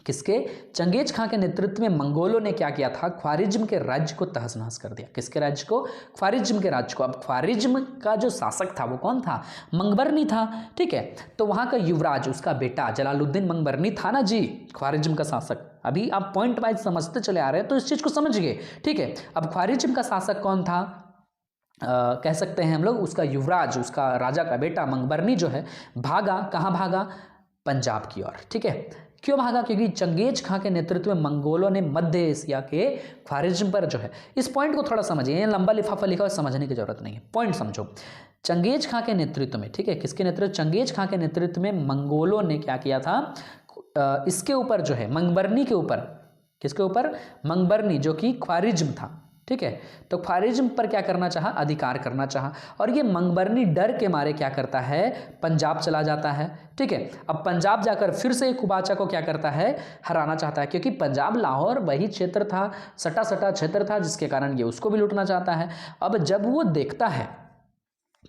चंगेज खां के नेतृत्व में मंगोलों ने क्या किया था, ख्वारिज्म के राज्य को तहस नहस कर दिया। किसके राज्य को, ख्वारिज्म के राज्य को। अब ख्वारिज्म का जो शासक था वो कौन था, मंगबरनी था। ठीक है, तो वहां का युवराज, उसका बेटा जलालुद्दीन मंगबरनी था ना जी, ख्वारिज्म का शासक। अभी आप पॉइंट वाइज समझते चले आ रहे हैं तो इस चीज को समझिए। ठीक है, अब ख्वारिज्म का शासक कौन था, कह सकते हैं हम लोग उसका युवराज, उसका राजा का बेटा मंगबरनी जो है भागा, कहाँ भागा, पंजाब की ओर। ठीक है, क्यों भागा, क्योंकि चंगेज खां के नेतृत्व में मंगोलों ने मध्य एशिया के ख्वारिज्म पर जो है, इस पॉइंट को थोड़ा समझिए, ये लंबा लिफाफा लिखा हुआ समझने की जरूरत नहीं है, पॉइंट समझो। चंगेज खां के नेतृत्व में, ठीक है, किसके नेतृत्व, चंगेज खां के नेतृत्व में मंगोलों ने क्या किया था, इसके ऊपर जो है मंगबरनी के ऊपर, किसके ऊपर, मंगबरनी जो कि ख्वारिज्म था। ठीक है, तो ख्वारिज्म पर क्या करना चाहा, अधिकार करना चाहा, और ये मंगबरनी डर के मारे क्या करता है, पंजाब चला जाता है। ठीक है, अब पंजाब जाकर फिर से कुबाचा को क्या करता है, हराना चाहता है, क्योंकि पंजाब लाहौर वही क्षेत्र था, सटा सटा क्षेत्र था, जिसके कारण ये उसको भी लूटना चाहता है। अब जब वो देखता है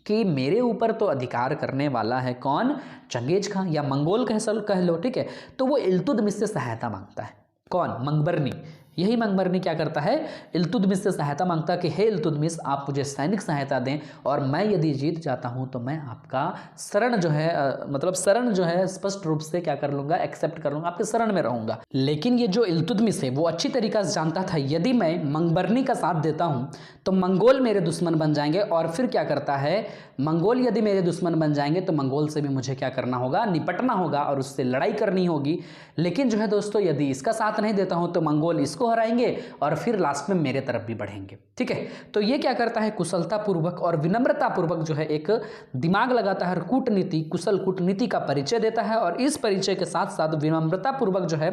कि मेरे ऊपर तो अधिकार करने वाला है कौन, चंगेज खां या मंगोल कह लो। ठीक है, तो वो इल्तुतमिश से सहायता मांगता है। कौन, मंगबरनी। यही मंगबरनी क्या करता है, इल्तुतमिश से सहायता मांगता है कि हे इल्तुतमिश, आप मुझे सैनिक सहायता दें, और मैं यदि जीत जाता हूं तो मैं आपका शरण जो है, मतलब शरण जो है स्पष्ट रूप से क्या कर लूंगा, एक्सेप्ट कर लूंगा, आपके शरण में रहूंगा। लेकिन ये जो इल्तुतमिश है वो अच्छी तरीका से जानता था, यदि मैं मंगबरनी का साथ देता हूं तो मंगोल मेरे दुश्मन बन जाएंगे, और फिर क्या करता है, मंगोल यदि मेरे दुश्मन बन जाएंगे तो मंगोल से भी मुझे क्या करना होगा, निपटना होगा, और उससे लड़ाई करनी होगी। लेकिन जो है दोस्तों यदि इसका साथ नहीं देता हूं तो मंगोल इसको हराएंगे, और फिर लास्ट में मेरे तरफ भी बढ़ेंगे। ठीक है, तो ये क्या करता है, कुशलता पूर्वक और विनम्रता पूर्वक जो है एक दिमाग लगाता है, कूटनीति, कुशल कूटनीति का परिचय देता है, और इस परिचय के साथ साथ विनम्रता पूर्वक जो है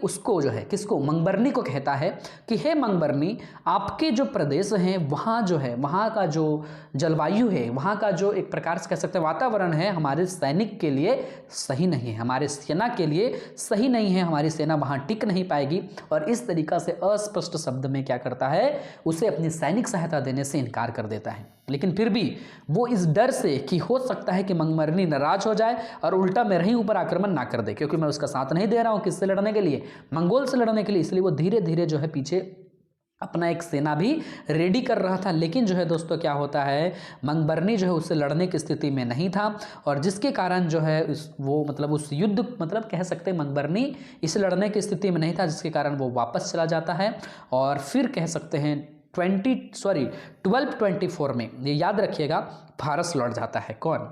उसको जो है, किसको, मंगबरनी को कहता है कि हे मंगबरनी, आपके जो प्रदेश हैं वहाँ जो है, वहाँ का जो जलवायु है, वहाँ का जो एक प्रकार से कह सकते हैं वातावरण है, हमारे सैनिक के लिए सही नहीं है, हमारे सेना के लिए सही नहीं है, हमारी सेना वहाँ टिक नहीं पाएगी। और इस तरीका से अस्पष्ट शब्द में क्या करता है, उसे अपनी सैनिक सहायता देने से इनकार कर देता है। लेकिन फिर भी वो इस डर से कि हो सकता है कि मंगबरनी नाराज हो जाए और उल्टा मेरे ही ऊपर आक्रमण ना कर दे, क्योंकि मैं उसका साथ नहीं दे रहा हूँ किससे लड़ने के लिए, मंगोल से लड़ने के लिए, इसलिए वो धीरे धीरे जो है पीछे अपना एक सेना भी रेडी कर रहा था। लेकिन जो है दोस्तों क्या होता है, मंगबरनी जो है उससे लड़ने की स्थिति में नहीं था, और जिसके कारण जो है वो मतलब उस युद्ध मतलब कह सकते हैं मंगबरनी इस लड़ने की स्थिति में नहीं था, जिसके कारण वो वापस चला जाता है। और फिर कह सकते हैं 1224 में, ये याद रखिएगा, फारस लौट जाता है। कौन?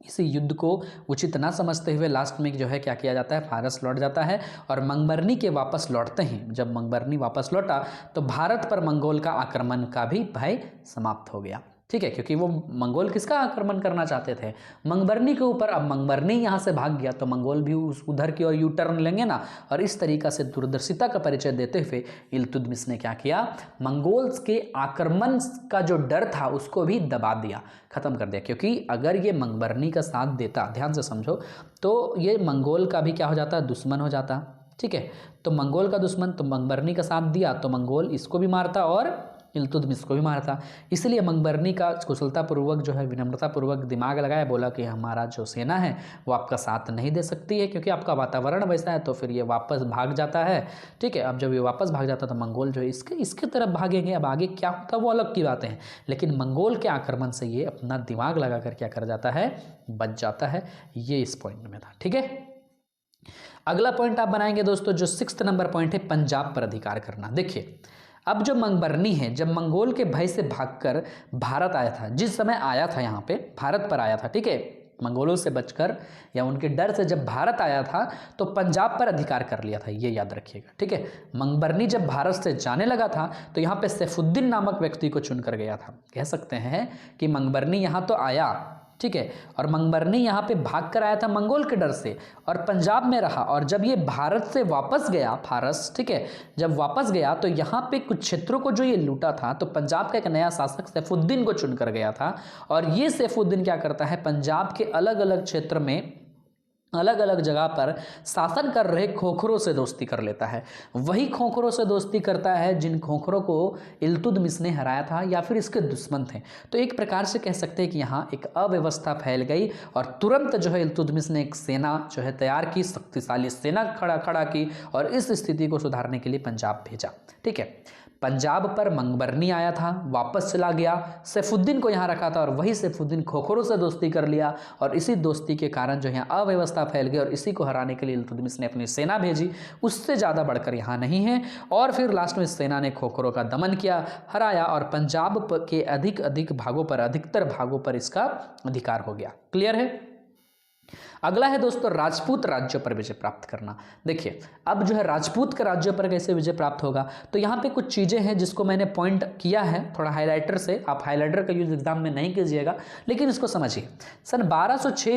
इसी युद्ध को उचित ना समझते हुए लास्ट में जो है क्या किया जाता है, फारस लौट जाता है। और मंगबरनी के वापस लौटते हैं, जब मंगबरनी वापस लौटा तो भारत पर मंगोल का आक्रमण का भी भय समाप्त हो गया। ठीक है, क्योंकि वो मंगोल किसका आक्रमण करना चाहते थे, मंगबरनी के ऊपर। अब मंगबरनी यहाँ से भाग गया तो मंगोल भी उस उधर की ओर यू टर्न लेंगे ना, और इस तरीका से दूरदर्शिता का परिचय देते हुए इल्तुतमिश ने क्या किया, मंगोल्स के आक्रमण का जो डर था उसको भी दबा दिया, खत्म कर दिया। क्योंकि अगर ये मंगबरनी का साथ देता, ध्यान से समझो, तो ये मंगोल का भी क्या हो जाता, दुश्मन हो जाता। ठीक है, तो मंगोल का दुश्मन, तो मंगबरनी का साथ दिया तो मंगोल इसको भी मारता और इल्तुतमिश को भी मारता। इसलिए मंगबरनी का कुशलतापूर्वक जो है, विनम्रतापूर्वक दिमाग लगाया, बोला कि हमारा जो सेना है वो आपका साथ नहीं दे सकती है, क्योंकि आपका वातावरण वैसा है। तो फिर ये वापस भाग जाता है। ठीक है, अब जब ये वापस भाग जाता तो मंगोल जो है इसके तरफ भागेंगे। अब आगे क्या होता वो अलग की बातें हैं, लेकिन मंगोल के आक्रमण से ये अपना दिमाग लगा कर क्या कर जाता है, बच जाता है। ये इस पॉइंट में था। ठीक है, अगला पॉइंट आप बनाएंगे दोस्तों, जो 6th नंबर पॉइंट है, पंजाब पर अधिकार करना। देखिए, अब जो मंगबरनी है, जब मंगोल के भय से भागकर भारत आया था, जिस समय आया था यहाँ पे भारत पर आया था, ठीक है, मंगोलों से बचकर या उनके डर से जब भारत आया था तो पंजाब पर अधिकार कर लिया था, ये याद रखिएगा। ठीक है, मंगबरनी जब भारत से जाने लगा था तो यहाँ पे सैफुद्दीन नामक व्यक्ति को चुनकर गया था। कह सकते हैं कि मंगबरनी यहाँ तो आया, ठीक है, और मंगबरनी यहाँ पे भाग कर आया था मंगोल के डर से और पंजाब में रहा, और जब ये भारत से वापस गया, फारस, ठीक है, जब वापस गया तो यहाँ पे कुछ क्षेत्रों को जो ये लूटा था, तो पंजाब का एक नया शासक सैफुद्दीन को चुनकर गया था। और ये सैफुद्दीन क्या करता है, पंजाब के अलग अलग क्षेत्र में अलग अलग जगह पर शासन कर रहे खोखरों से दोस्ती कर लेता है। वही खोखरों से दोस्ती करता है जिन खोखरों को इल्तुतमिश ने हराया था या फिर इसके दुश्मन थे। तो एक प्रकार से कह सकते हैं कि यहाँ एक अव्यवस्था फैल गई और तुरंत जो है इल्तुतमिश ने एक सेना जो है तैयार की, शक्तिशाली सेना खड़ा की और इस स्थिति को सुधारने के लिए पंजाब भेजा। ठीक है, पंजाब पर मंगबरनी आया था, वापस चला गया, सैफुद्दीन को यहाँ रखा था और वही सैफुद्दीन खोखरों से दोस्ती कर लिया और इसी दोस्ती के कारण जो यहाँ अव्यवस्था फैल गई और इसी को हराने के लिए इल्तुतमिश ने अपनी सेना भेजी, उससे ज़्यादा बढ़कर यहाँ नहीं है। और फिर लास्ट में सेना ने खोखरों का दमन किया, हराया और पंजाब के अधिकतर भागों पर इसका अधिकार हो गया। क्लियर है। अगला है दोस्तों राजपूत राज्यों पर विजय प्राप्त करना। देखिए, अब जो है राजपूत के राज्यों पर कैसे विजय प्राप्त होगा, तो यहाँ पे कुछ चीज़ें हैं जिसको मैंने पॉइंट किया है थोड़ा हाइलाइटर से। आप हाइलाइटर का यूज एग्जाम में नहीं कीजिएगा, लेकिन इसको समझिए। सन 1206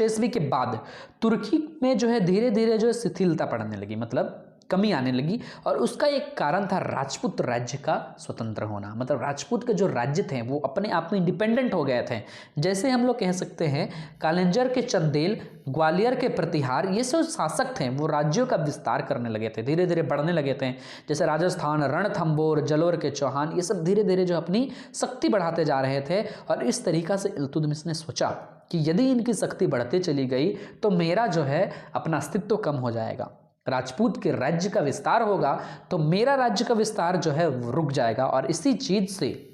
ईस्वी के बाद तुर्की में जो है धीरे धीरे जो है शिथिलता पड़ने लगी, मतलब कमी आने लगी। और उसका एक कारण था राजपूत राज्य का स्वतंत्र होना, मतलब राजपूत के जो राज्य थे वो अपने आप में इंडिपेंडेंट हो गए थे। जैसे हम लोग कह सकते हैं कालिंजर के चंदेल, ग्वालियर के प्रतिहार, ये सब शासक थे वो राज्यों का विस्तार करने लगे थे, धीरे धीरे बढ़ने लगे थे। जैसे राजस्थान, रणथंबोर, जलोर के चौहान, ये सब धीरे धीरे जो अपनी शक्ति बढ़ाते जा रहे थे। और इस तरीका से इल्तुतमिश ने सोचा कि यदि इनकी शक्ति बढ़ती चली गई तो मेरा जो है अपना अस्तित्व कम हो जाएगा, राजपूत के राज्य का विस्तार होगा तो मेरा राज्य का विस्तार जो है रुक जाएगा। और इसी चीज से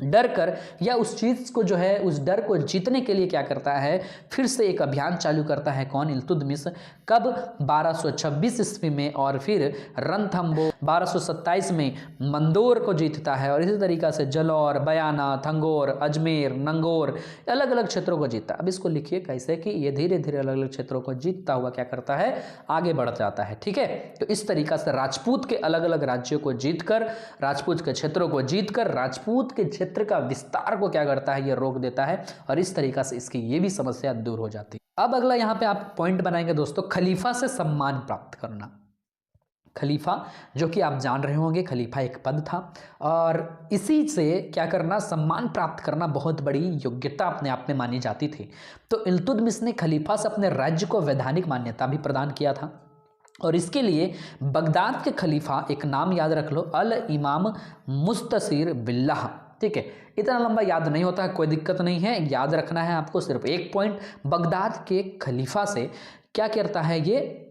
डर कर या उस चीज़ को जो है उस डर को जीतने के लिए क्या करता है, फिर से एक अभियान चालू करता है। कौन? इल्तुतमिश। कब? 1226 ईस्वी में। और फिर रणथंबोर 1227 में मंदोर को जीतता है और इसी तरीका से जलौर, बयाना, थंगोर, अजमेर, नंगौर, अलग अलग क्षेत्रों को जीतता है। अब इसको लिखिए कैसे कि ये धीरे धीरे अलग अलग क्षेत्रों को जीतता हुआ क्या करता है, आगे बढ़ जाता है। ठीक है, तो इस तरीका से राजपूत के अलग अलग राज्यों को जीतकर, राजपूत के क्षेत्रों को जीतकर राजपूत के क्षेत्र का विस्तार को क्या करता है, ये रोक देता है और इस तरीका से इसकी ये भी समस्या दूर हो जाती है। अब अगला यहाँ पे आप पॉइंट बनाएंगे दोस्तों, खलीफा से सम्मान प्राप्त करना। खलीफा, जो कि आप जान रहे होंगे, खलीफा एक पद था और इसी से क्या करना, सम्मान प्राप्त करना बहुत बड़ी योग्यता अपने आप में मानी जाती थी। तो इल्तुतमिश ने खलीफा से अपने राज्य को वैधानिक मान्यता भी प्रदान किया था। और इसके लिए बगदाद के खलीफा, एक नाम याद रख लो, अल इमाम मुस्तसिर बिल्लाह। ठीक है, इतना लंबा याद नहीं होता है, कोई दिक्कत नहीं है, याद रखना है आपको सिर्फ एक पॉइंट। बगदाद के खलीफा से क्या करता है, ये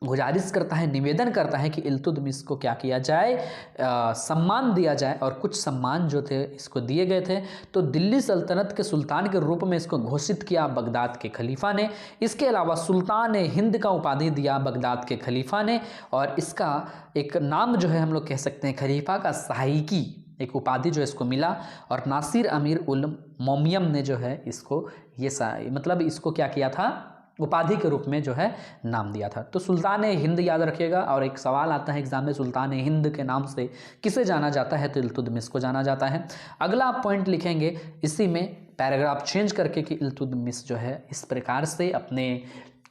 गुजारिश करता है, निवेदन करता है कि इल्तुतमिश को क्या किया जाए, सम्मान दिया जाए। और कुछ सम्मान जो थे इसको दिए गए थे। तो दिल्ली सल्तनत के सुल्तान के रूप में इसको घोषित किया बगदाद के खलीफा ने। इसके अलावा सुल्तान हिंद का उपाधि दिया बगदाद के खलीफा ने। और इसका एक नाम जो है हम लोग कह सकते हैं खलीफा का सहायकी, एक उपाधि जो इसको मिला। और नासिर अमीर उल मोमियम ने जो है इसको मतलब इसको क्या किया था, उपाधि के रूप में जो है नाम दिया था। तो सुल्तान हिंद याद रखिएगा। और एक सवाल आता है एग्जाम में, सुल्तान हिंद के नाम से किसे जाना जाता है, तो इल्तुतमिश को जाना जाता है। अगला आप पॉइंट लिखेंगे इसी में पैराग्राफ चेंज करके कि इल्तुतमिश जो है इस प्रकार से अपने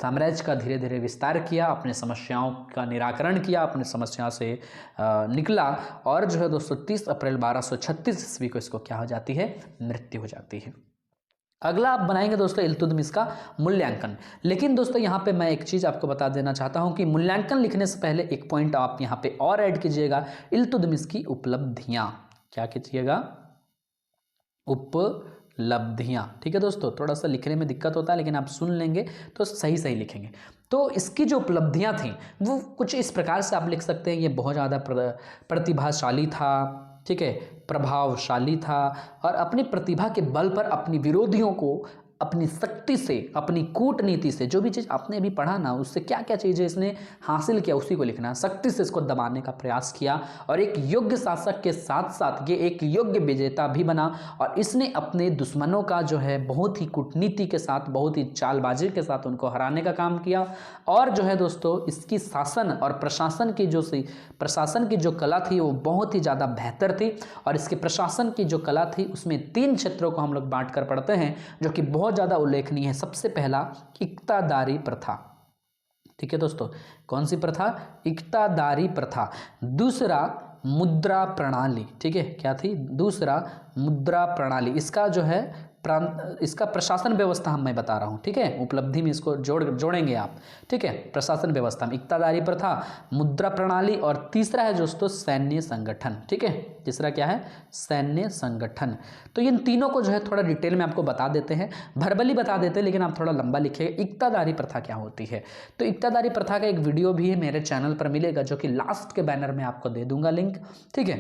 साम्राज्य का धीरे धीरे विस्तार किया, अपने समस्याओं का निराकरण किया, अपनी समस्या से निकला। और जो है दोस्तों 30 अप्रैल 1236 ईस्वी को इसको क्या हो जाती है, मृत्यु हो जाती है। अगला आप बनाएंगे दोस्तों इल्तुतमिश का मूल्यांकन। लेकिन दोस्तों यहाँ पे मैं एक चीज़ आपको बता देना चाहता हूँ कि मूल्यांकन लिखने से पहले एक पॉइंट आप यहाँ पे और ऐड कीजिएगा, इल्तुतमिश की उपलब्धियाँ। क्या कीजिएगा, उपलब्धियाँ। ठीक है दोस्तों, थोड़ा सा लिखने में दिक्कत होता है, लेकिन आप सुन लेंगे तो सही सही लिखेंगे। तो इसकी जो उपलब्धियाँ थीं वो कुछ इस प्रकार से आप लिख सकते हैं, ये बहुत ज़्यादा प्रतिभाशाली था, ठीक है, प्रभावशाली था, और अपनी प्रतिभा के बल पर अपनी विरोधियों को अपनी शक्ति से, अपनी कूटनीति से, जो भी चीज़ आपने अभी पढ़ा ना उससे क्या क्या चीज़ें इसने हासिल किया उसी को लिखना है। शक्ति से इसको दबाने का प्रयास किया और एक योग्य शासक के साथ साथ ये एक योग्य विजेता भी बना। और इसने अपने दुश्मनों का जो है बहुत ही कूटनीति के साथ, बहुत ही चालबाजी के साथ उनको हराने का काम किया। और जो है दोस्तों इसकी शासन और प्रशासन की जो कला थी वो बहुत ही ज़्यादा बेहतर थी। और इसके प्रशासन की जो कला थी उसमें 3 क्षेत्रों को हम लोग बांट कर पढ़ते हैं जो कि बहुत ज़्यादा उल्लेखनीय है। सबसे पहला इक्तादारी प्रथा। ठीक है दोस्तों, कौन सी प्रथा, इक्तादारी प्रथा। दूसरा मुद्रा प्रणाली। ठीक है, क्या थी, दूसरा मुद्रा प्रणाली। इसका जो है इसका प्रशासन व्यवस्था मैं बता रहा हूँ। ठीक है, उपलब्धि में इसको जोड़ेंगे आप। ठीक है, प्रशासन व्यवस्था में इक्तादारी प्रथा, मुद्रा प्रणाली, और तीसरा है दोस्तों सैन्य संगठन। ठीक है, तीसरा क्या है, सैन्य संगठन। तो इन तीनों को जो है थोड़ा डिटेल में आपको बता देते हैं, भरबली बता देते हैं, लेकिन आप थोड़ा लंबा लिखिएगा। इक्तादारी प्रथा क्या होती है, तो इक्तादारी प्रथा का एक वीडियो भी है मेरे चैनल पर मिलेगा, जो कि लास्ट के बैनर में आपको दे दूंगा लिंक। ठीक है,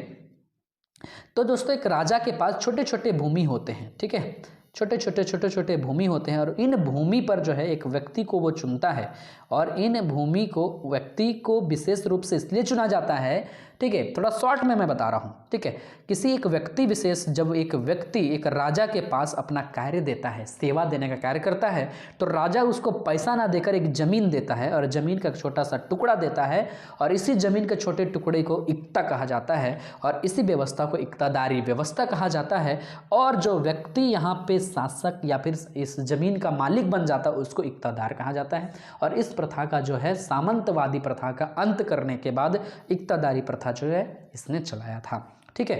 तो दोस्तों एक राजा के पास छोटे छोटे भूमि होते हैं। ठीक है, छोटे भूमि होते हैं, और इन भूमि पर जो है एक व्यक्ति को वो चुनता है। और इन भूमि को व्यक्ति को विशेष रूप से इसलिए चुना जाता है, ठीक है, थोड़ा शॉर्ट में मैं बता रहा हूँ। ठीक है, किसी एक व्यक्ति विशेष, जब एक व्यक्ति एक राजा के पास अपना कार्य देता है, सेवा देने का कार्य करता है, तो राजा उसको पैसा ना देकर एक जमीन देता है, और जमीन का एक छोटा सा टुकड़ा देता है, और इसी जमीन के छोटे टुकड़े को इक्ता कहा जाता है, और इसी व्यवस्था को इक्तादारी व्यवस्था कहा जाता है। और जो व्यक्ति यहाँ पे शासक या फिर इस जमीन का मालिक बन जाता है उसको इक्तादार कहा जाता है। और इस प्रथा का जो है सामंतवादी प्रथा का अंत करने के बाद इक्तादारी प्रथा जो है इसने चलाया था। ठीक है,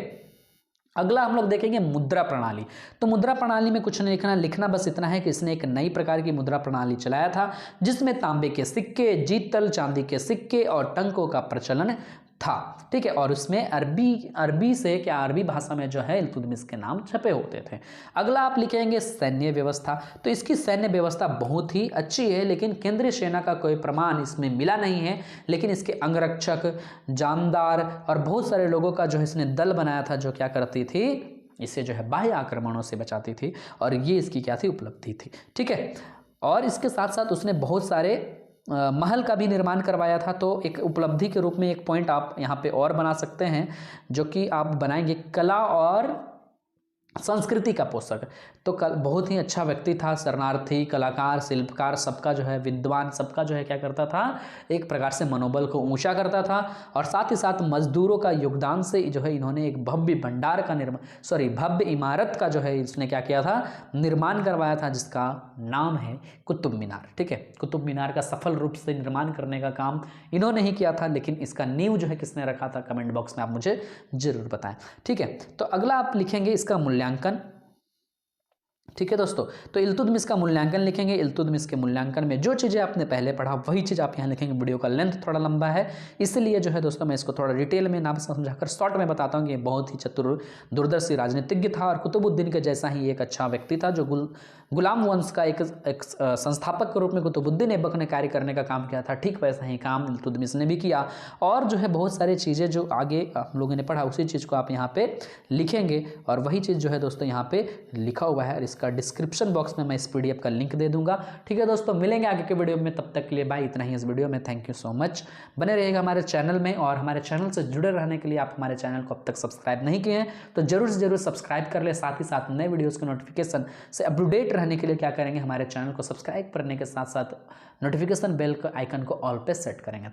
अगला हम लोग देखेंगे मुद्रा प्रणाली। तो मुद्रा प्रणाली में कुछ नहीं लिखना बस इतना है कि इसने एक नई प्रकार की मुद्रा प्रणाली चलाया था, जिसमें तांबे के सिक्के, जीतल चांदी के सिक्के और टंकों का प्रचलन था। ठीक है, और उसमें अरबी से क्या, अरबी भाषा में जो है इल्तुतमिश के नाम छपे होते थे। अगला आप लिखेंगे सैन्य व्यवस्था। तो इसकी सैन्य व्यवस्था बहुत ही अच्छी है, लेकिन केंद्रीय सेना का कोई प्रमाण इसमें मिला नहीं है। लेकिन इसके अंगरक्षक, जानदार और बहुत सारे लोगों का जो है इसने दल बनाया था, जो क्या करती थी, इसे जो है बाह्य आक्रमणों से बचाती थी। और ये इसकी क्या थी, उपलब्धि थी। ठीक है, और इसके साथ साथ उसने बहुत सारे महल का भी निर्माण करवाया था। तो एक उपलब्धि के रूप में एक पॉइंट आप यहाँ पे और बना सकते हैं, जो कि आप बनाएंगे कला और संस्कृति का पोषक। तो बहुत ही अच्छा व्यक्ति था, शरणार्थी, कलाकार, शिल्पकार, सबका जो है विद्वान, सबका जो है क्या करता था, एक प्रकार से मनोबल को ऊंचा करता था। और साथ ही साथ मजदूरों का योगदान से जो है इन्होंने एक भव्य भंडार का भव्य इमारत का जो है इसने क्या किया था, निर्माण करवाया था, जिसका नाम है कुतुब मीनार। ठीक है, कुतुब मीनार का सफल रूप से निर्माण करने का काम इन्होंने ही किया था, लेकिन इसका नींव जो है किसने रखा था, कमेंट बॉक्स में आप मुझे जरूर बताएं। ठीक है, तो अगला आप लिखेंगे इसका मूल्यांकन। ठीक है दोस्तों, तो इल्तुतमिश का मूल्यांकन लिखेंगे। इल्तुतमिश के मूल्यांकन में जो चीज़ें आपने पहले पढ़ा वही चीज़ आप यहाँ लिखेंगे। वीडियो का लेंथ थोड़ा लंबा है, इसलिए जो है दोस्तों मैं इसको थोड़ा डिटेल में ना समझाकर शॉर्ट में बताता हूँ कि ये बहुत ही चतुर दूरदर्शी राजनीतिज्ञ था और कुतुबुद्दीन के जैसा ही एक अच्छा व्यक्ति था, जो गुलाम वंश का एक संस्थापक के रूप में कुतुबुद्दीन ऐबक ने कार्य करने का काम किया था, ठीक वैसा ही काम इल्तुतमिश ने भी किया। और जो है बहुत सारी चीज़ें जो आगे आप लोगों ने पढ़ा उसी चीज़ को आप यहाँ पे लिखेंगे, और वही चीज़ जो है दोस्तों यहाँ पे लिखा हुआ है, और इसका डिस्क्रिप्शन बॉक्स में मैं इस PDF का लिंक दे दूंगा। ठीक है दोस्तों, मिलेंगे आगे के वीडियो में, तब तक के लिए बाय। इतना ही इस वीडियो में, थैंक यू सो मच। बने रहिएगा हमारे चैनल में, और हमारे चैनल से जुड़े रहने के लिए आप हमारे चैनल को अब तक सब्सक्राइब नहीं किए हैं तो जरूर से जरूर सब्सक्राइब कर ले। साथ ही साथ नए वीडियोज़ के नोटिफिकेशन से अपडेट रहने के लिए क्या करेंगे, हमारे चैनल को सब्सक्राइब करने के साथ साथ नोटिफिकेशन बेल का आइकन को ऑल पे सेट करेंगे।